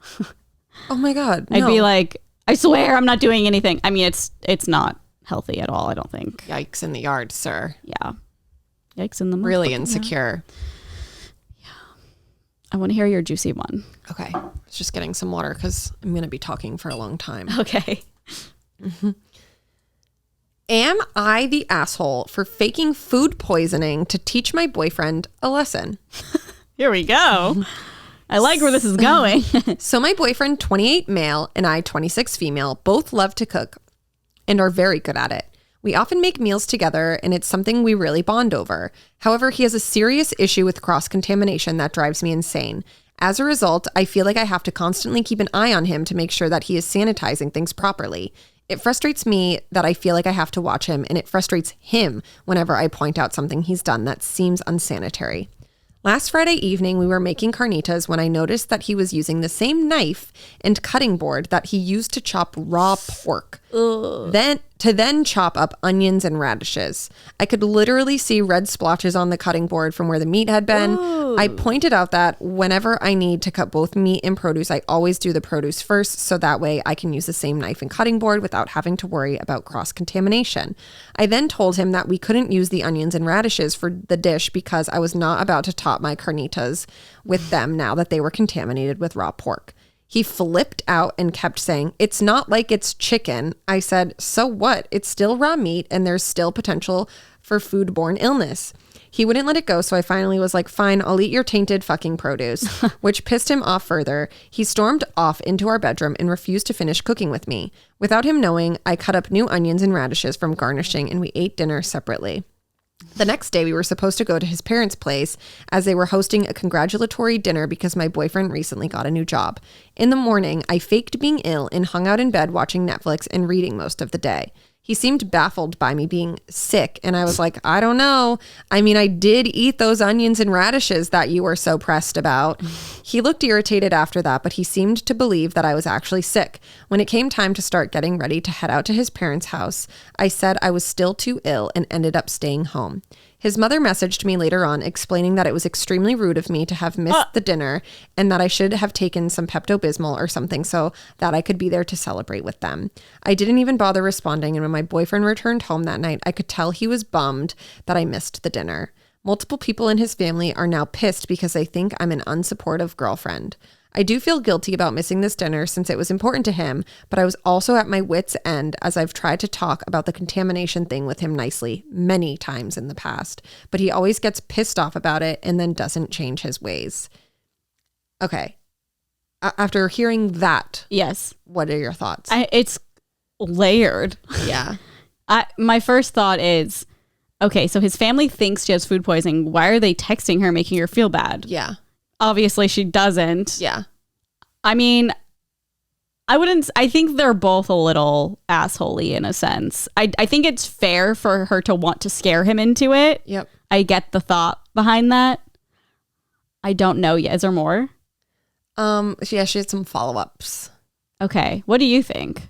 Oh my God. I'd be like, I swear I'm not doing anything. I mean, it's not healthy at all, I don't think. Yikes in the yard, sir. Yeah. Yikes in the mud. Really insecure. Yeah. I want to hear your juicy one. Okay. I was just getting some water because I'm going to be talking for a long time. Okay. Mm-hmm. Am I the asshole for faking food poisoning to teach my boyfriend a lesson? Here we go. I like where this is going. So my boyfriend, 28 male, and I, 26 female, both love to cook and are very good at it. We often make meals together, and it's something we really bond over. However, he has a serious issue with cross-contamination that drives me insane. As a result, I feel like I have to constantly keep an eye on him to make sure that he is sanitizing things properly. It frustrates me that I feel like I have to watch him, and it frustrates him whenever I point out something he's done that seems unsanitary. Last Friday evening, we were making carnitas when I noticed that he was using the same knife and cutting board that he used to chop raw pork. Then chop up onions and radishes. I could literally see red splotches on the cutting board from where the meat had been. Ooh. I pointed out that whenever I need to cut both meat and produce, I always do the produce first, so that way I can use the same knife and cutting board without having to worry about cross-contamination. I then told him that we couldn't use the onions and radishes for the dish because I was not about to top my carnitas with them now that they were contaminated with raw pork. He flipped out and kept saying, "It's not like it's chicken." I said, "So what? It's still raw meat and there's still potential for foodborne illness." He wouldn't let it go, so I finally was like, "Fine, I'll eat your tainted fucking produce," which pissed him off further. He stormed off into our bedroom and refused to finish cooking with me. Without him knowing, I cut up new onions and radishes from garnishing, and we ate dinner separately. The next day, we were supposed to go to his parents' place as they were hosting a congratulatory dinner because my boyfriend recently got a new job. In the morning, I faked being ill and hung out in bed watching Netflix and reading most of the day. He seemed baffled by me being sick, and I was like, "I don't know. I mean, I did eat those onions and radishes that you were so pressed about." He looked irritated after that, but he seemed to believe that I was actually sick. When it came time to start getting ready to head out to his parents' house, I said I was still too ill and ended up staying home. His mother messaged me later on explaining that it was extremely rude of me to have missed the dinner and that I should have taken some Pepto-Bismol or something so that I could be there to celebrate with them. I didn't even bother responding, and when my boyfriend returned home that night, I could tell he was bummed that I missed the dinner. Multiple people in his family are now pissed because they think I'm an unsupportive girlfriend. I do feel guilty about missing this dinner since it was important to him, but I was also at my wit's end as I've tried to talk about the contamination thing with him nicely many times in the past, but he always gets pissed off about it and then doesn't change his ways. Okay. After hearing that, Yes. what are your thoughts? It's layered. Yeah. My first thought is, okay, so his family thinks she has food poisoning. Why are they texting her, making her feel bad? Yeah. Obviously, she doesn't. Yeah. I mean, I think they're both a little assholey in a sense. I think it's fair for her to want to scare him into it. Yep. I get the thought behind that. I don't know yet. Is there more? Yeah, she had some follow-ups. Okay. What do you think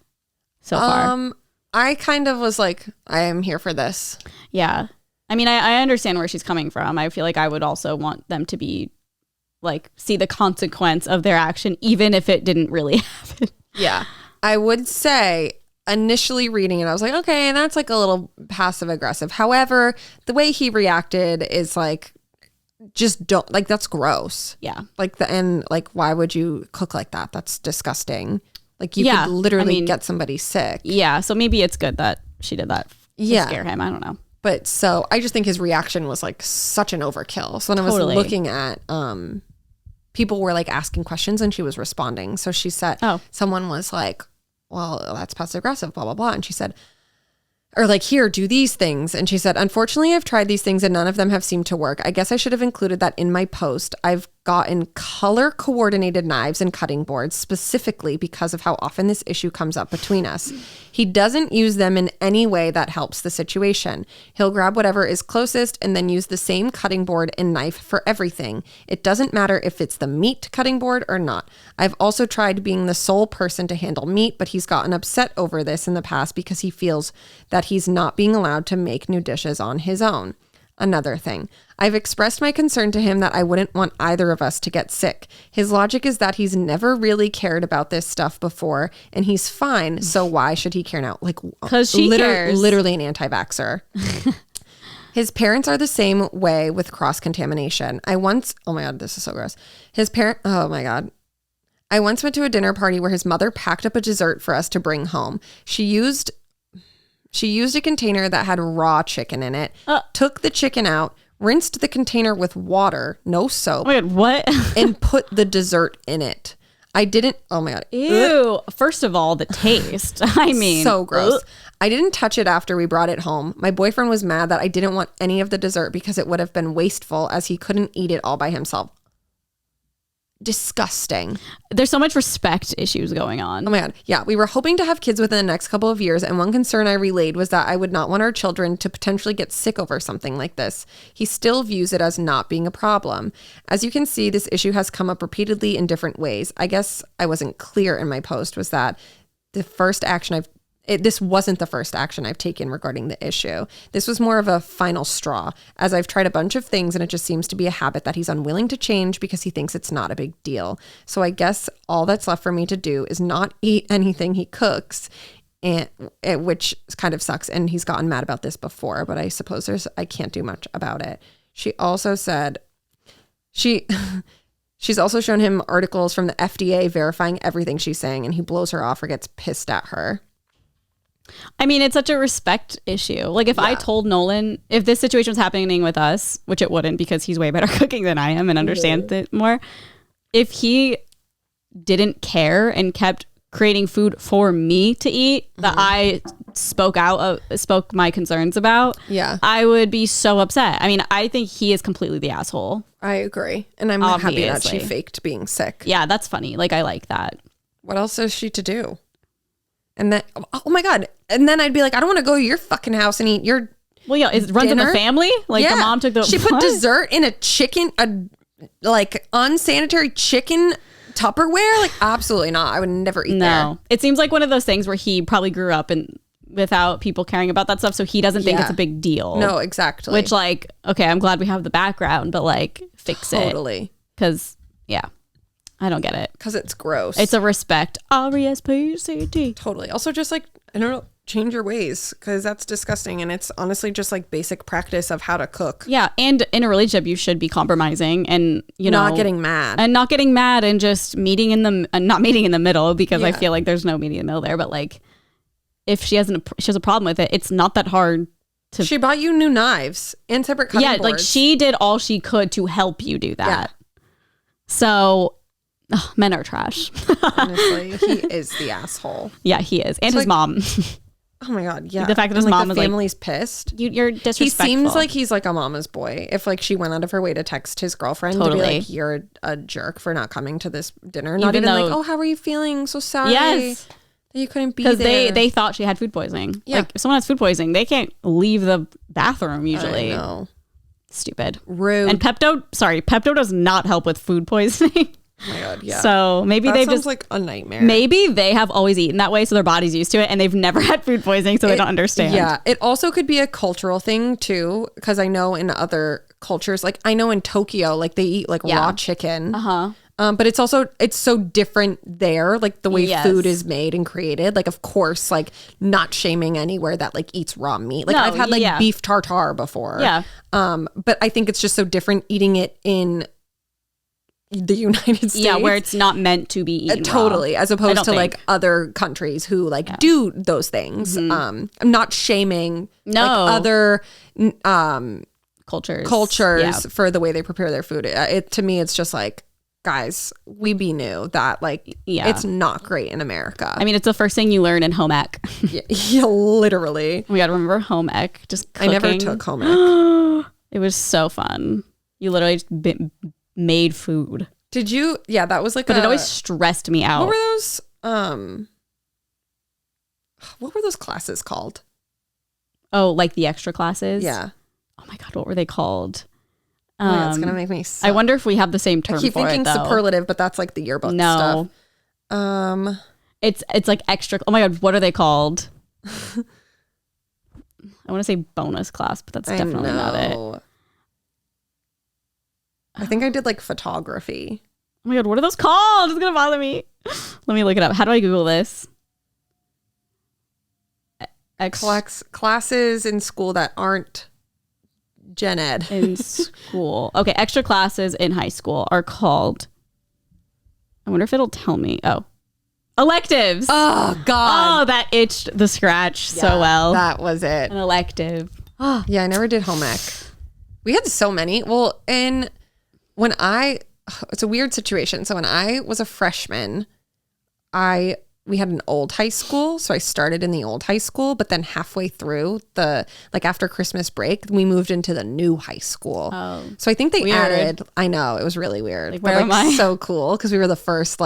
so far? I kind of was like, I am here for this. Yeah. I mean, I understand where she's coming from. I feel like I would also want them to be like, see the consequence of their action, even if it didn't really happen. Yeah. I would say initially reading it, I was like, okay, that's like a little passive aggressive. However, the way he reacted is like, just don't, like, that's gross. Yeah. Like why would you cook like that? That's disgusting. Like you Yeah, could literally I mean, get somebody sick. Yeah. So maybe it's good that she did that to scare him. I don't know. But so I just think his reaction was like such an overkill. So when I was looking at, people were like asking questions and she was responding. So she said, someone was like, "Well, that's passive aggressive, blah, blah, blah." And she said, or like, "Here, do these things." And she said, "Unfortunately, I've tried these things and none of them have seemed to work. I guess I should have included that in my post. I've gotten color coordinated knives and cutting boards specifically because of how often this issue comes up between us. He doesn't use them in any way that helps the situation. He'll grab whatever is closest and then use the same cutting board and knife for everything. It doesn't matter if it's the meat cutting board or not. I've also tried being the sole person to handle meat, but he's gotten upset over this in the past because he feels that he's not being allowed to make new dishes on his own. Another thing, I've expressed my concern to him that I wouldn't want either of us to get sick. His logic is that he's never really cared about this stuff before and he's fine. So why should he care now? Like, because she cares. Literally an anti-vaxxer. His parents are the same way with cross-contamination. Oh my God, this is so gross. Oh my God. I once went to a dinner party where his mother packed up a dessert for us to bring home. She used a container that had raw chicken in it, took the chicken out, rinsed the container with water, no soap. Oh my God, what? And put the dessert in it. Oh my God. Ew. First of all, the taste. I mean. So gross. I didn't touch it after we brought it home. My boyfriend was mad that I didn't want any of the dessert because it would have been wasteful as he couldn't eat it all by himself. Disgusting. There's so much respect issues going on. Oh my God. Yeah. We were hoping to have kids within the next couple of years. And one concern I relayed was that I would not want our children to potentially get sick over something like this. He still views it as not being a problem. As you can see, this issue has come up repeatedly in different ways. I guess I wasn't clear in my post was that this wasn't the first action I've taken regarding the issue. This was more of a final straw, as I've tried a bunch of things and it just seems to be a habit that he's unwilling to change because he thinks it's not a big deal. So I guess all that's left for me to do is not eat anything he cooks, which kind of sucks. And he's gotten mad about this before, but I suppose I can't do much about it. She also said she She's also shown him articles from the FDA verifying everything she's saying, and he blows her off or gets pissed at her. I mean, it's such a respect issue. Like, if I told Nolan, if this situation was happening with us, which it wouldn't because he's way better cooking than I am and understands it more, if he didn't care and kept creating food for me to eat that I spoke my concerns about, I would be so upset. I mean, I think he is completely the asshole. I agree. And I'm happy that she faked being sick. Yeah, that's funny. Like, I like that. What else is she to do? And then, oh my God. And then I'd be like, I don't want to go to your fucking house and eat your it runs in the family? Like, the mom took the... She put dessert in a chicken, like, unsanitary chicken Tupperware? Like, absolutely not. I would never eat there. It seems like one of those things where he probably grew up without people caring about that stuff, so he doesn't think it's a big deal. No, exactly. Which, like, okay, I'm glad we have the background, but, like, fix it. Totally. Because, I don't get it. Because it's gross. It's a respect. RESPCT. Totally. Also, just, like, I don't know, change your ways, because that's disgusting, and it's honestly just, like, basic practice of how to cook. Yeah, and in a relationship, you should be compromising and, not getting mad. And not getting mad and just meeting in the... not meeting in the middle, because I feel like there's no meeting in the middle there, but, like, if she has a problem with it, it's not that hard to... She bought you new knives and separate cutting boards. Like, she did all she could to help you do that. Yeah. So... men are trash. Honestly, he is the asshole. Yeah, he is. And his mom. Oh my God, yeah. The fact that his mom the is family's pissed. You're disrespectful. He seems like he's like a mama's boy. If like she went out of her way to text his girlfriend to be like, you're a jerk for not coming to this dinner. Not even like, oh, how are you feeling? So sorry. Yes. That you couldn't be there. Because they thought she had food poisoning. Yeah. Like, if someone has food poisoning, they can't leave the bathroom usually. I know. Stupid. Rude. And Pepto does not help with food poisoning. Oh my God, yeah. So maybe that they sounds just like a nightmare. Maybe they have always eaten that way, so their body's used to it, and they've never had food poisoning, so they don't understand. Yeah, it also could be a cultural thing too, because I know in other cultures, like I know in Tokyo, like they eat like raw chicken. But it's so different there, like the way food is made and created. Like, of course, like not shaming anywhere that like eats raw meat. Like I've had like beef tartare before. Yeah. But I think it's just so different eating it in the United States. Yeah, where it's not meant to be eaten totally, raw. As opposed to like other countries who like do those things. I'm not shaming like other cultures for the way they prepare their food. To me, it's just like, guys, we be new that like it's not great in America. I mean, it's the first thing you learn in home ec. Yeah, literally. We got to remember home ec. Just cooking. I never took home ec. It was so fun. You literally just made food. Did you? Yeah, that was like. But it always stressed me out. What were those? What were those classes called? Oh, like the extra classes? Yeah. Oh my God, what were they called? It's gonna make me suck. I wonder if we have the same term. I keep for thinking it, superlative, but that's like the yearbook stuff. It's like extra. Oh my God, what are they called? I want to say bonus class, but that's definitely not it. I think I did like photography. Oh my God, what are those called? It's gonna bother me. Let me look it up. How do I Google this? Classes in school that aren't gen ed. In school. Okay, extra classes in high school are called, I wonder if it'll tell me. Oh, electives. Oh God. Oh, that itched the scratch so well. That was it. An elective. Yeah, I never did home ec. We had so many. Well, it's a weird situation. So when I was a freshman, we had an old high school. So I started in the old high school, but then halfway through after Christmas break, we moved into the new high school. Oh, so I think they added, I know, it was really weird. Like, where am I? So cool. Cause we were the first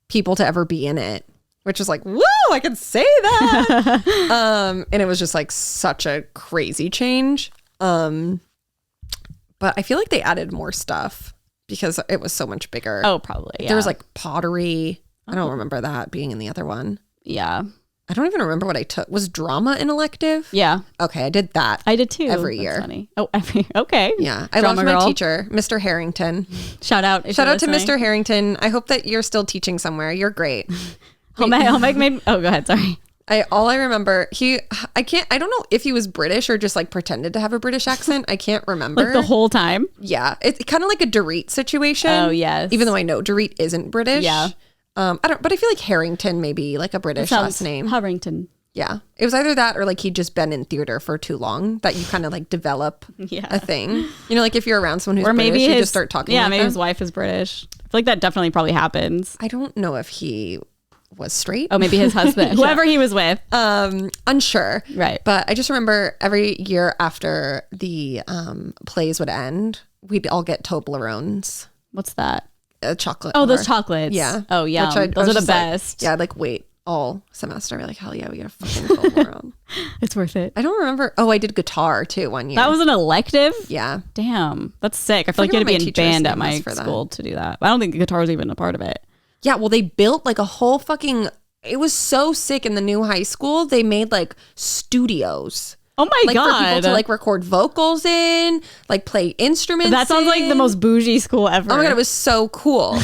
people to ever be in it, which was like, woo, I can say that. And it was just like such a crazy change. But I feel like they added more stuff because it was so much bigger. Oh, probably. Yeah. There was like pottery. I don't remember that being in the other one. Yeah. I don't even remember what I took. Was drama an elective? Yeah. Okay, I did that. I did too. Every That's year. Funny. Oh, okay. Yeah. I loved my teacher, Mr. Harrington. Shout out to Mr. Harrington. I hope that you're still teaching somewhere. You're great. Home ec made... Oh, go ahead. Sorry. All I remember, I don't know if he was British or just like pretended to have a British accent. I can't remember. Like the whole time? Yeah. It's kind of like a Dorit situation. Oh, yes. Even though I know Dorit isn't British. Yeah. But I feel like Harrington may be like a British last name. Harrington. Yeah. It was either that or like he'd just been in theater for too long that you kind of like develop a thing. You know, like if you're around someone who's British, you just start talking like maybe them. his wife is British. I feel like that definitely probably happens. I don't know if he was straight. Oh, maybe his husband. Whoever he was with. Unsure. Right. But I just remember every year after the plays would end, we'd all get Toblerones. What's that? A chocolate. Oh, those chocolates. Yeah. Oh, yeah. Those are the best. I'd like wait all semester. I'd be like, hell yeah, we get a fucking Toblerone. It's worth it. I don't remember. Oh, I did guitar too one year. That was an elective? Yeah. Damn. That's sick. I feel like you had to be in band at my school to do that. I don't think guitar was even a part of it. Yeah, well, they built like a whole fucking... It was so sick in the new high school. They made like studios. Oh my God. For people to like record vocals in, like play instruments. That sounds like the most bougie school ever. Oh my God, it was so cool.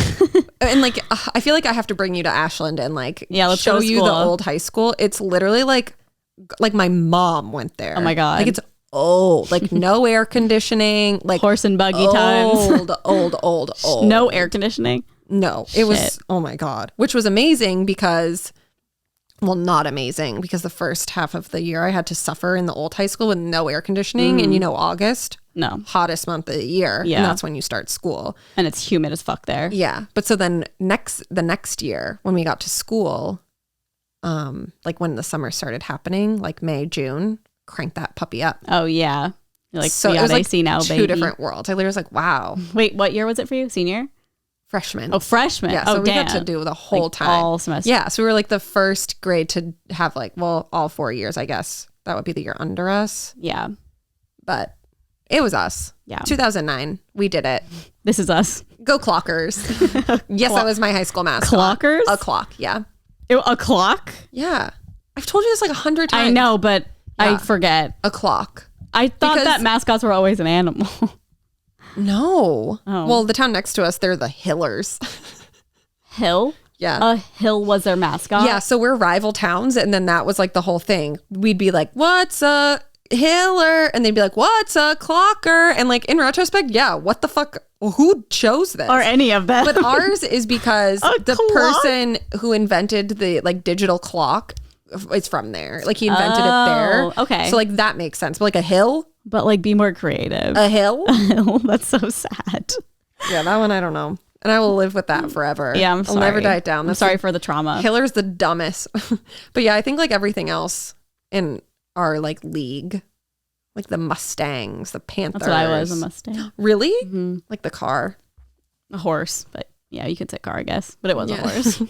And like, I feel like I have to bring you to Ashland and like let's show go to you school. the old high school. It's literally like my mom went there. Oh my God. Like it's old, like no air conditioning, like horse and buggy times. Old. No air conditioning. No, it was, oh my God, which was amazing because, well, not amazing because the first half of the year I had to suffer in the old high school with no air conditioning. And August, no, hottest month of the year. Yeah. And that's when you start school. And it's humid as fuck there. Yeah. But so then the next year when we got to school, like when the summer started happening, like May, June, crank that puppy up. Oh yeah. You're like, so we it was got like AC now, two baby. different worlds. I literally was like, wow. Wait, what year was it for you? Senior? Freshman. Oh, freshman. Yeah, so we damn. got to do the whole like time. All semester. Yeah, so we were like the first grade to have like, well, all 4 years, I guess. That would be the year under us. Yeah. But it was us. Yeah. 2009. We did it. This is us. Go Clockers. Yes, that was my high school mascot. Clockers? A clock, yeah. A clock? Yeah. I've told you this like 100 times. I know, but I forget. A clock. I thought that mascots were always an animal. No. Oh. Well, the town next to us, they're the Hillers. Hill? Yeah. A hill was their mascot? Yeah, so we're rival towns, and then that was like the whole thing. We'd be like, what's a Hiller? And they'd be like, what's a Clocker? And like in retrospect, yeah, what the fuck? Who chose this? Or any of them. But ours is because the clock? person who invented the like digital clock is from there. Like he invented it there. Okay. So like that makes sense. But like a hill? But like be more creative. A hill? That's so sad. Yeah, that one I don't know. And I will live with that forever. Yeah, I'm sorry. I'll never die down. I'm sorry for the trauma. Hiller's the dumbest. But yeah, I think like everything else in our like league, like the Mustangs, the Panthers. That's what I was, a Mustang. Really? Mm-hmm. Like the car. A horse, but yeah, you could say car, I guess. But it was a Yeah. horse.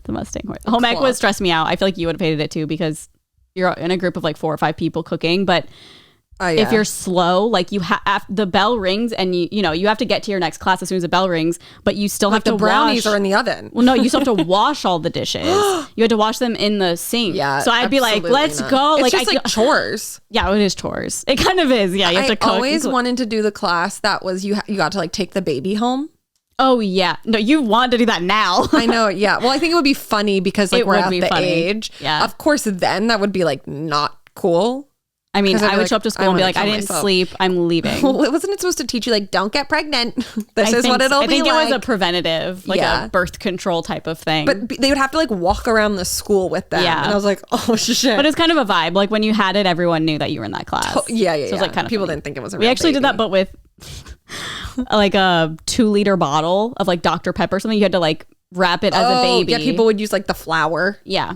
The Mustang horse. Home ec would stress me out. I feel like you would have hated it too because you're in a group of like 4 or 5 people cooking, but if you're slow, like you have the bell rings and you know you have to get to your next class as soon as the bell rings, but you still have to the brownies wash. are in the oven. Well, no, you still have to wash all the dishes. You had to wash them in the sink. Yeah, so I'd be like, let's go. It's like just like chores. Yeah, it is chores. It kind of is. Yeah, you have to cook. I always wanted to do the class that was you got to like take the baby home. Oh yeah, no, you want to do that now. I know. Yeah. Well, I think it would be funny because like we're at the age. Yeah. Of course, then that would be like not cool. I mean, I would show up to school and be like, I didn't sleep. I'm leaving. Well, wasn't it supposed to teach you like, don't get pregnant? This is what it'll be like. I think it was a preventative, like a birth control type of thing. But they would have to like walk around the school with them. Yeah. And I was like, oh shit. But it's kind of a vibe. Like when you had it, everyone knew that you were in that class. Yeah. So it was like kind of people funny. didn't think it was a We real actually did baby. that, but with like a 2-liter bottle of like Dr. Pepper or something. You had to like wrap it as a baby. Yeah, people would use like the flour. Yeah.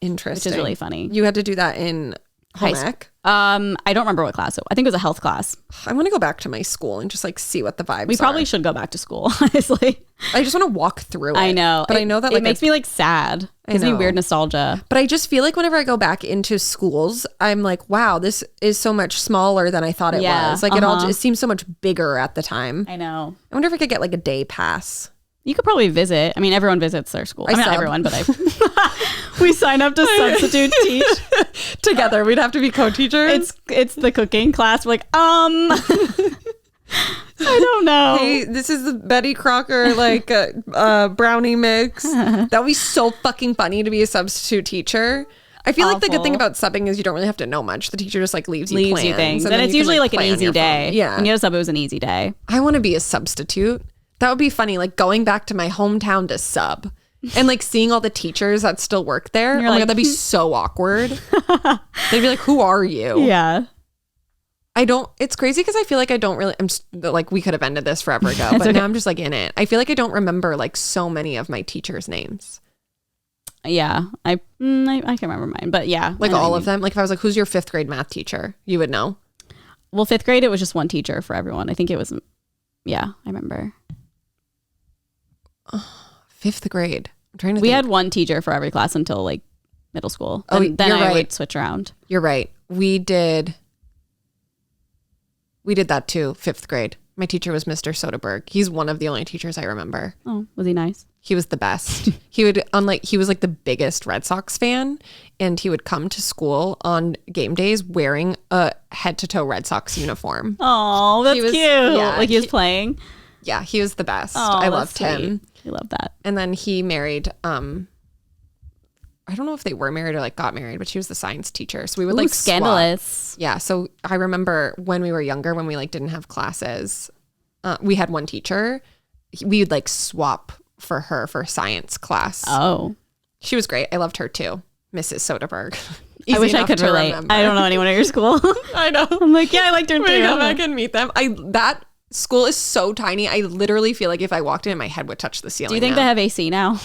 Interesting. Which is really funny. You had to do that in home ec? I don't remember what class. I think it was a health class. I want to go back to my school and just like see what the vibes We probably are. should go back to school, honestly. I just want to walk through it. I know. But I know that like it makes me like sad. It gives me weird nostalgia. But I just feel like whenever I go back into schools, I'm like, wow, this is so much smaller than I thought it was. Like it seems so much bigger at the time. I know. I wonder if I could get like a day pass. You could probably visit. I mean, everyone visits their school. I mean, not everyone, but we sign up to substitute teach together. We'd have to be co-teachers. It's the cooking class. We're like, I don't know. Hey, this is the Betty Crocker like brownie mix. That would be so fucking funny to be a substitute teacher. I feel like the good thing awful. about subbing is you don't really have to know much. The teacher just like leaves you plans, things. And then it's you can, usually like an play on easy your day. phone. Yeah. When you have sub, it was an easy day. I want to be a substitute. That would be funny. Like going back to my hometown to sub and like seeing all the teachers that still work there. Oh my God, that'd be so awkward. They'd be like, who are you? Yeah. It's crazy because I feel like I don't really, like we could have ended this forever ago, but now I'm just like in it. I feel like I don't remember like so many of my teachers' names. Yeah. I can remember mine, but yeah. Like all of them. Like if I was like, who's your 5th grade math teacher? You would know. Well, 5th grade, it was just one teacher for everyone. I think it was, yeah, I remember. 5th grade. I'm trying to We think. had one teacher for every class until like middle school. Oh, Then you're I right. would switch around. You're right. We did that too, 5th grade. My teacher was Mr. Soderbergh. He's one of the only teachers I remember. Oh, was he nice? He was the best. He was like the biggest Red Sox fan, and he would come to school on game days wearing a head to toe Red Sox uniform. Oh, that's was- cute. yeah, Like he was playing. Yeah, he was the best. Oh, I that's loved him. sweet. You love that. And then he married, I don't know if they were married or like got married, but she was the science teacher. So we would Ooh, like swap. scandalous. Yeah. So I remember when we were younger, when we like didn't have classes, we had one teacher. We would like swap for her for science class. Oh. She was great. I loved her too. Mrs. Soderbergh. I wish I enough could to relate. remember. I don't know anyone at your school. I know. I'm like, yeah, I liked her too. When I go back and meet them. That school is so tiny. I literally feel like if I walked in, my head would touch the ceiling. Do you think they have AC now?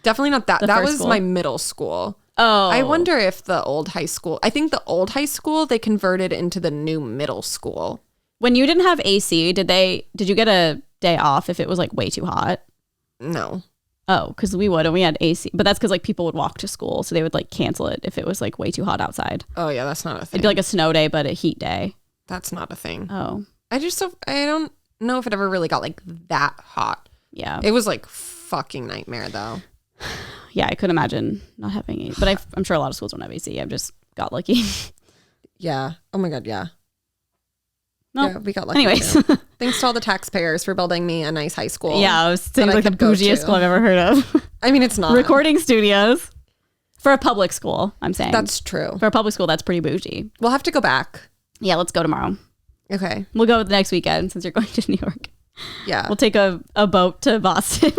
Definitely not that. The That first was school? my middle school. Oh. I wonder if the old high school, I think the old high school, they converted into the new middle school. When you didn't have AC, did you get a day off if it was like way too hot? No. Oh, because we would, and we had AC, but that's because like people would walk to school, so they would like cancel it if it was like way too hot outside. Oh yeah, that's not a thing. It'd be like a snow day, but a heat day. That's not a thing. Oh, I don't know if it ever really got like that hot. yeah, It was like fucking nightmare though. yeah. I could imagine not having AC, but I'm sure a lot of schools don't have AC. I've just got lucky. Yeah. Oh my God. Yeah. No. Yeah, we got lucky. Anyways, too. Thanks to all the taxpayers for building me a nice high school. yeah, it seems I like the could go bougiest to. school I've ever heard of. I mean, it's not. Recording studios for a public school. I'm saying That's true. for a public school, that's pretty bougie. We'll have to go back. Yeah, let's go tomorrow. Okay. We'll go the next weekend since you're going to New York. Yeah. We'll take a boat to Boston.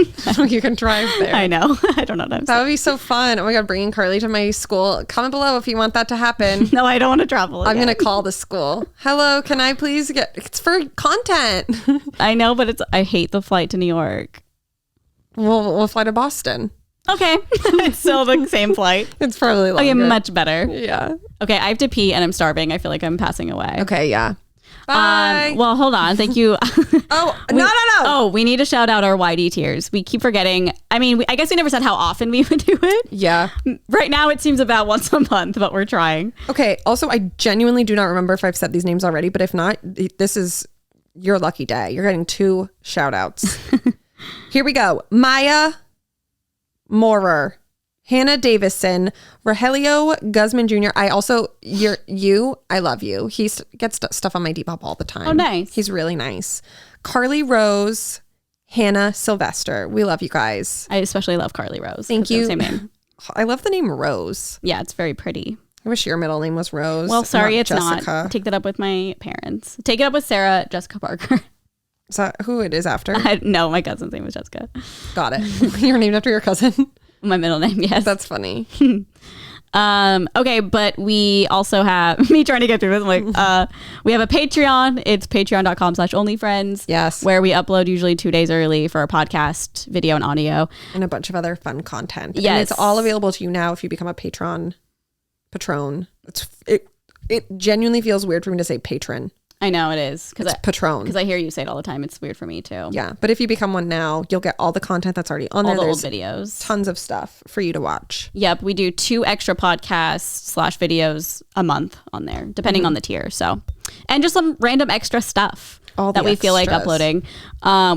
You can drive there. I know. I don't know what I'm That saying. would be so fun. Oh my God, bringing Carly to my school. Comment below if you want that to happen. No, I don't want to travel I'm again. going to call the school. Hello, can I please it's for content. I know, but I hate the flight to New York. We'll fly to Boston. Okay. It's still the same flight. It's probably longer. Okay, much better. Yeah. Okay, I have to pee and I'm starving. I feel like I'm passing away. Okay, yeah. Bye. Well, hold on. Thank you. No. Oh, we need to shout out our YD tiers. We keep forgetting. I mean, I guess we never said how often we would do it. Yeah. Right now, it seems about once a month, but we're trying. Okay. Also, I genuinely do not remember if I've said these names already, but if not, this is your lucky day. You're getting 2 shout outs. Here we go. Maya Moorer, Hannah Davison, Rogelio Guzman Jr. I love you. He gets stuff on my Depop all the time. Oh, nice. He's really nice. Carly Rose, Hannah Sylvester. We love you guys. I especially love Carly Rose. Thank 'cause they're you. the Same name. I love the name Rose. Yeah, it's very pretty. I wish your middle name was Rose. Well, sorry, it's Jessica. not. Take that up with my parents. Take it up with Sarah Jessica Parker. Is that who it is after? No, my cousin's name was Jessica. Got it. You're named after your cousin. My middle name, yes. That's funny. Okay, but we also have me trying to get through this. I'm like, we have a Patreon. It's patreon.com/onlyfriends. Yes. Where we upload usually 2 days early for our podcast, video and audio. And a bunch of other fun content. Yes. And it's all available to you now if you become a patron. It genuinely feels weird for me to say patron. I know it is It's patron. because I hear you say it all the time. It's weird for me too. Yeah. But if you become one now, you'll get all the content that's already on All there. the old There's videos. tons of stuff for you to watch. Yep, we do 2 extra podcasts / videos a month on there, depending on the tier. So, and just some random extra stuff All that the we feel like extras. uploading.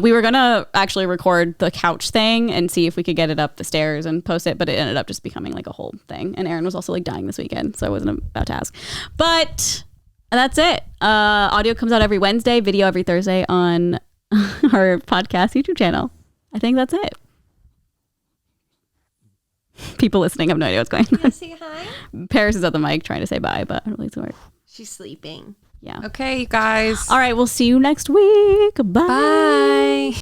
We were gonna actually record the couch thing and see if we could get it up the stairs and post it, but it ended up just becoming like a whole thing. And Aaron was also like dying this weekend, so I wasn't about to ask. But that's it. Audio comes out every Wednesday, video every Thursday on our podcast YouTube channel. I think that's it. People listening have no idea what's going on. Say hi. Paris is at the mic trying to say bye, but I don't really work. She's sleeping. Yeah. Okay, you guys. All right. We'll see you next week. Bye. Bye.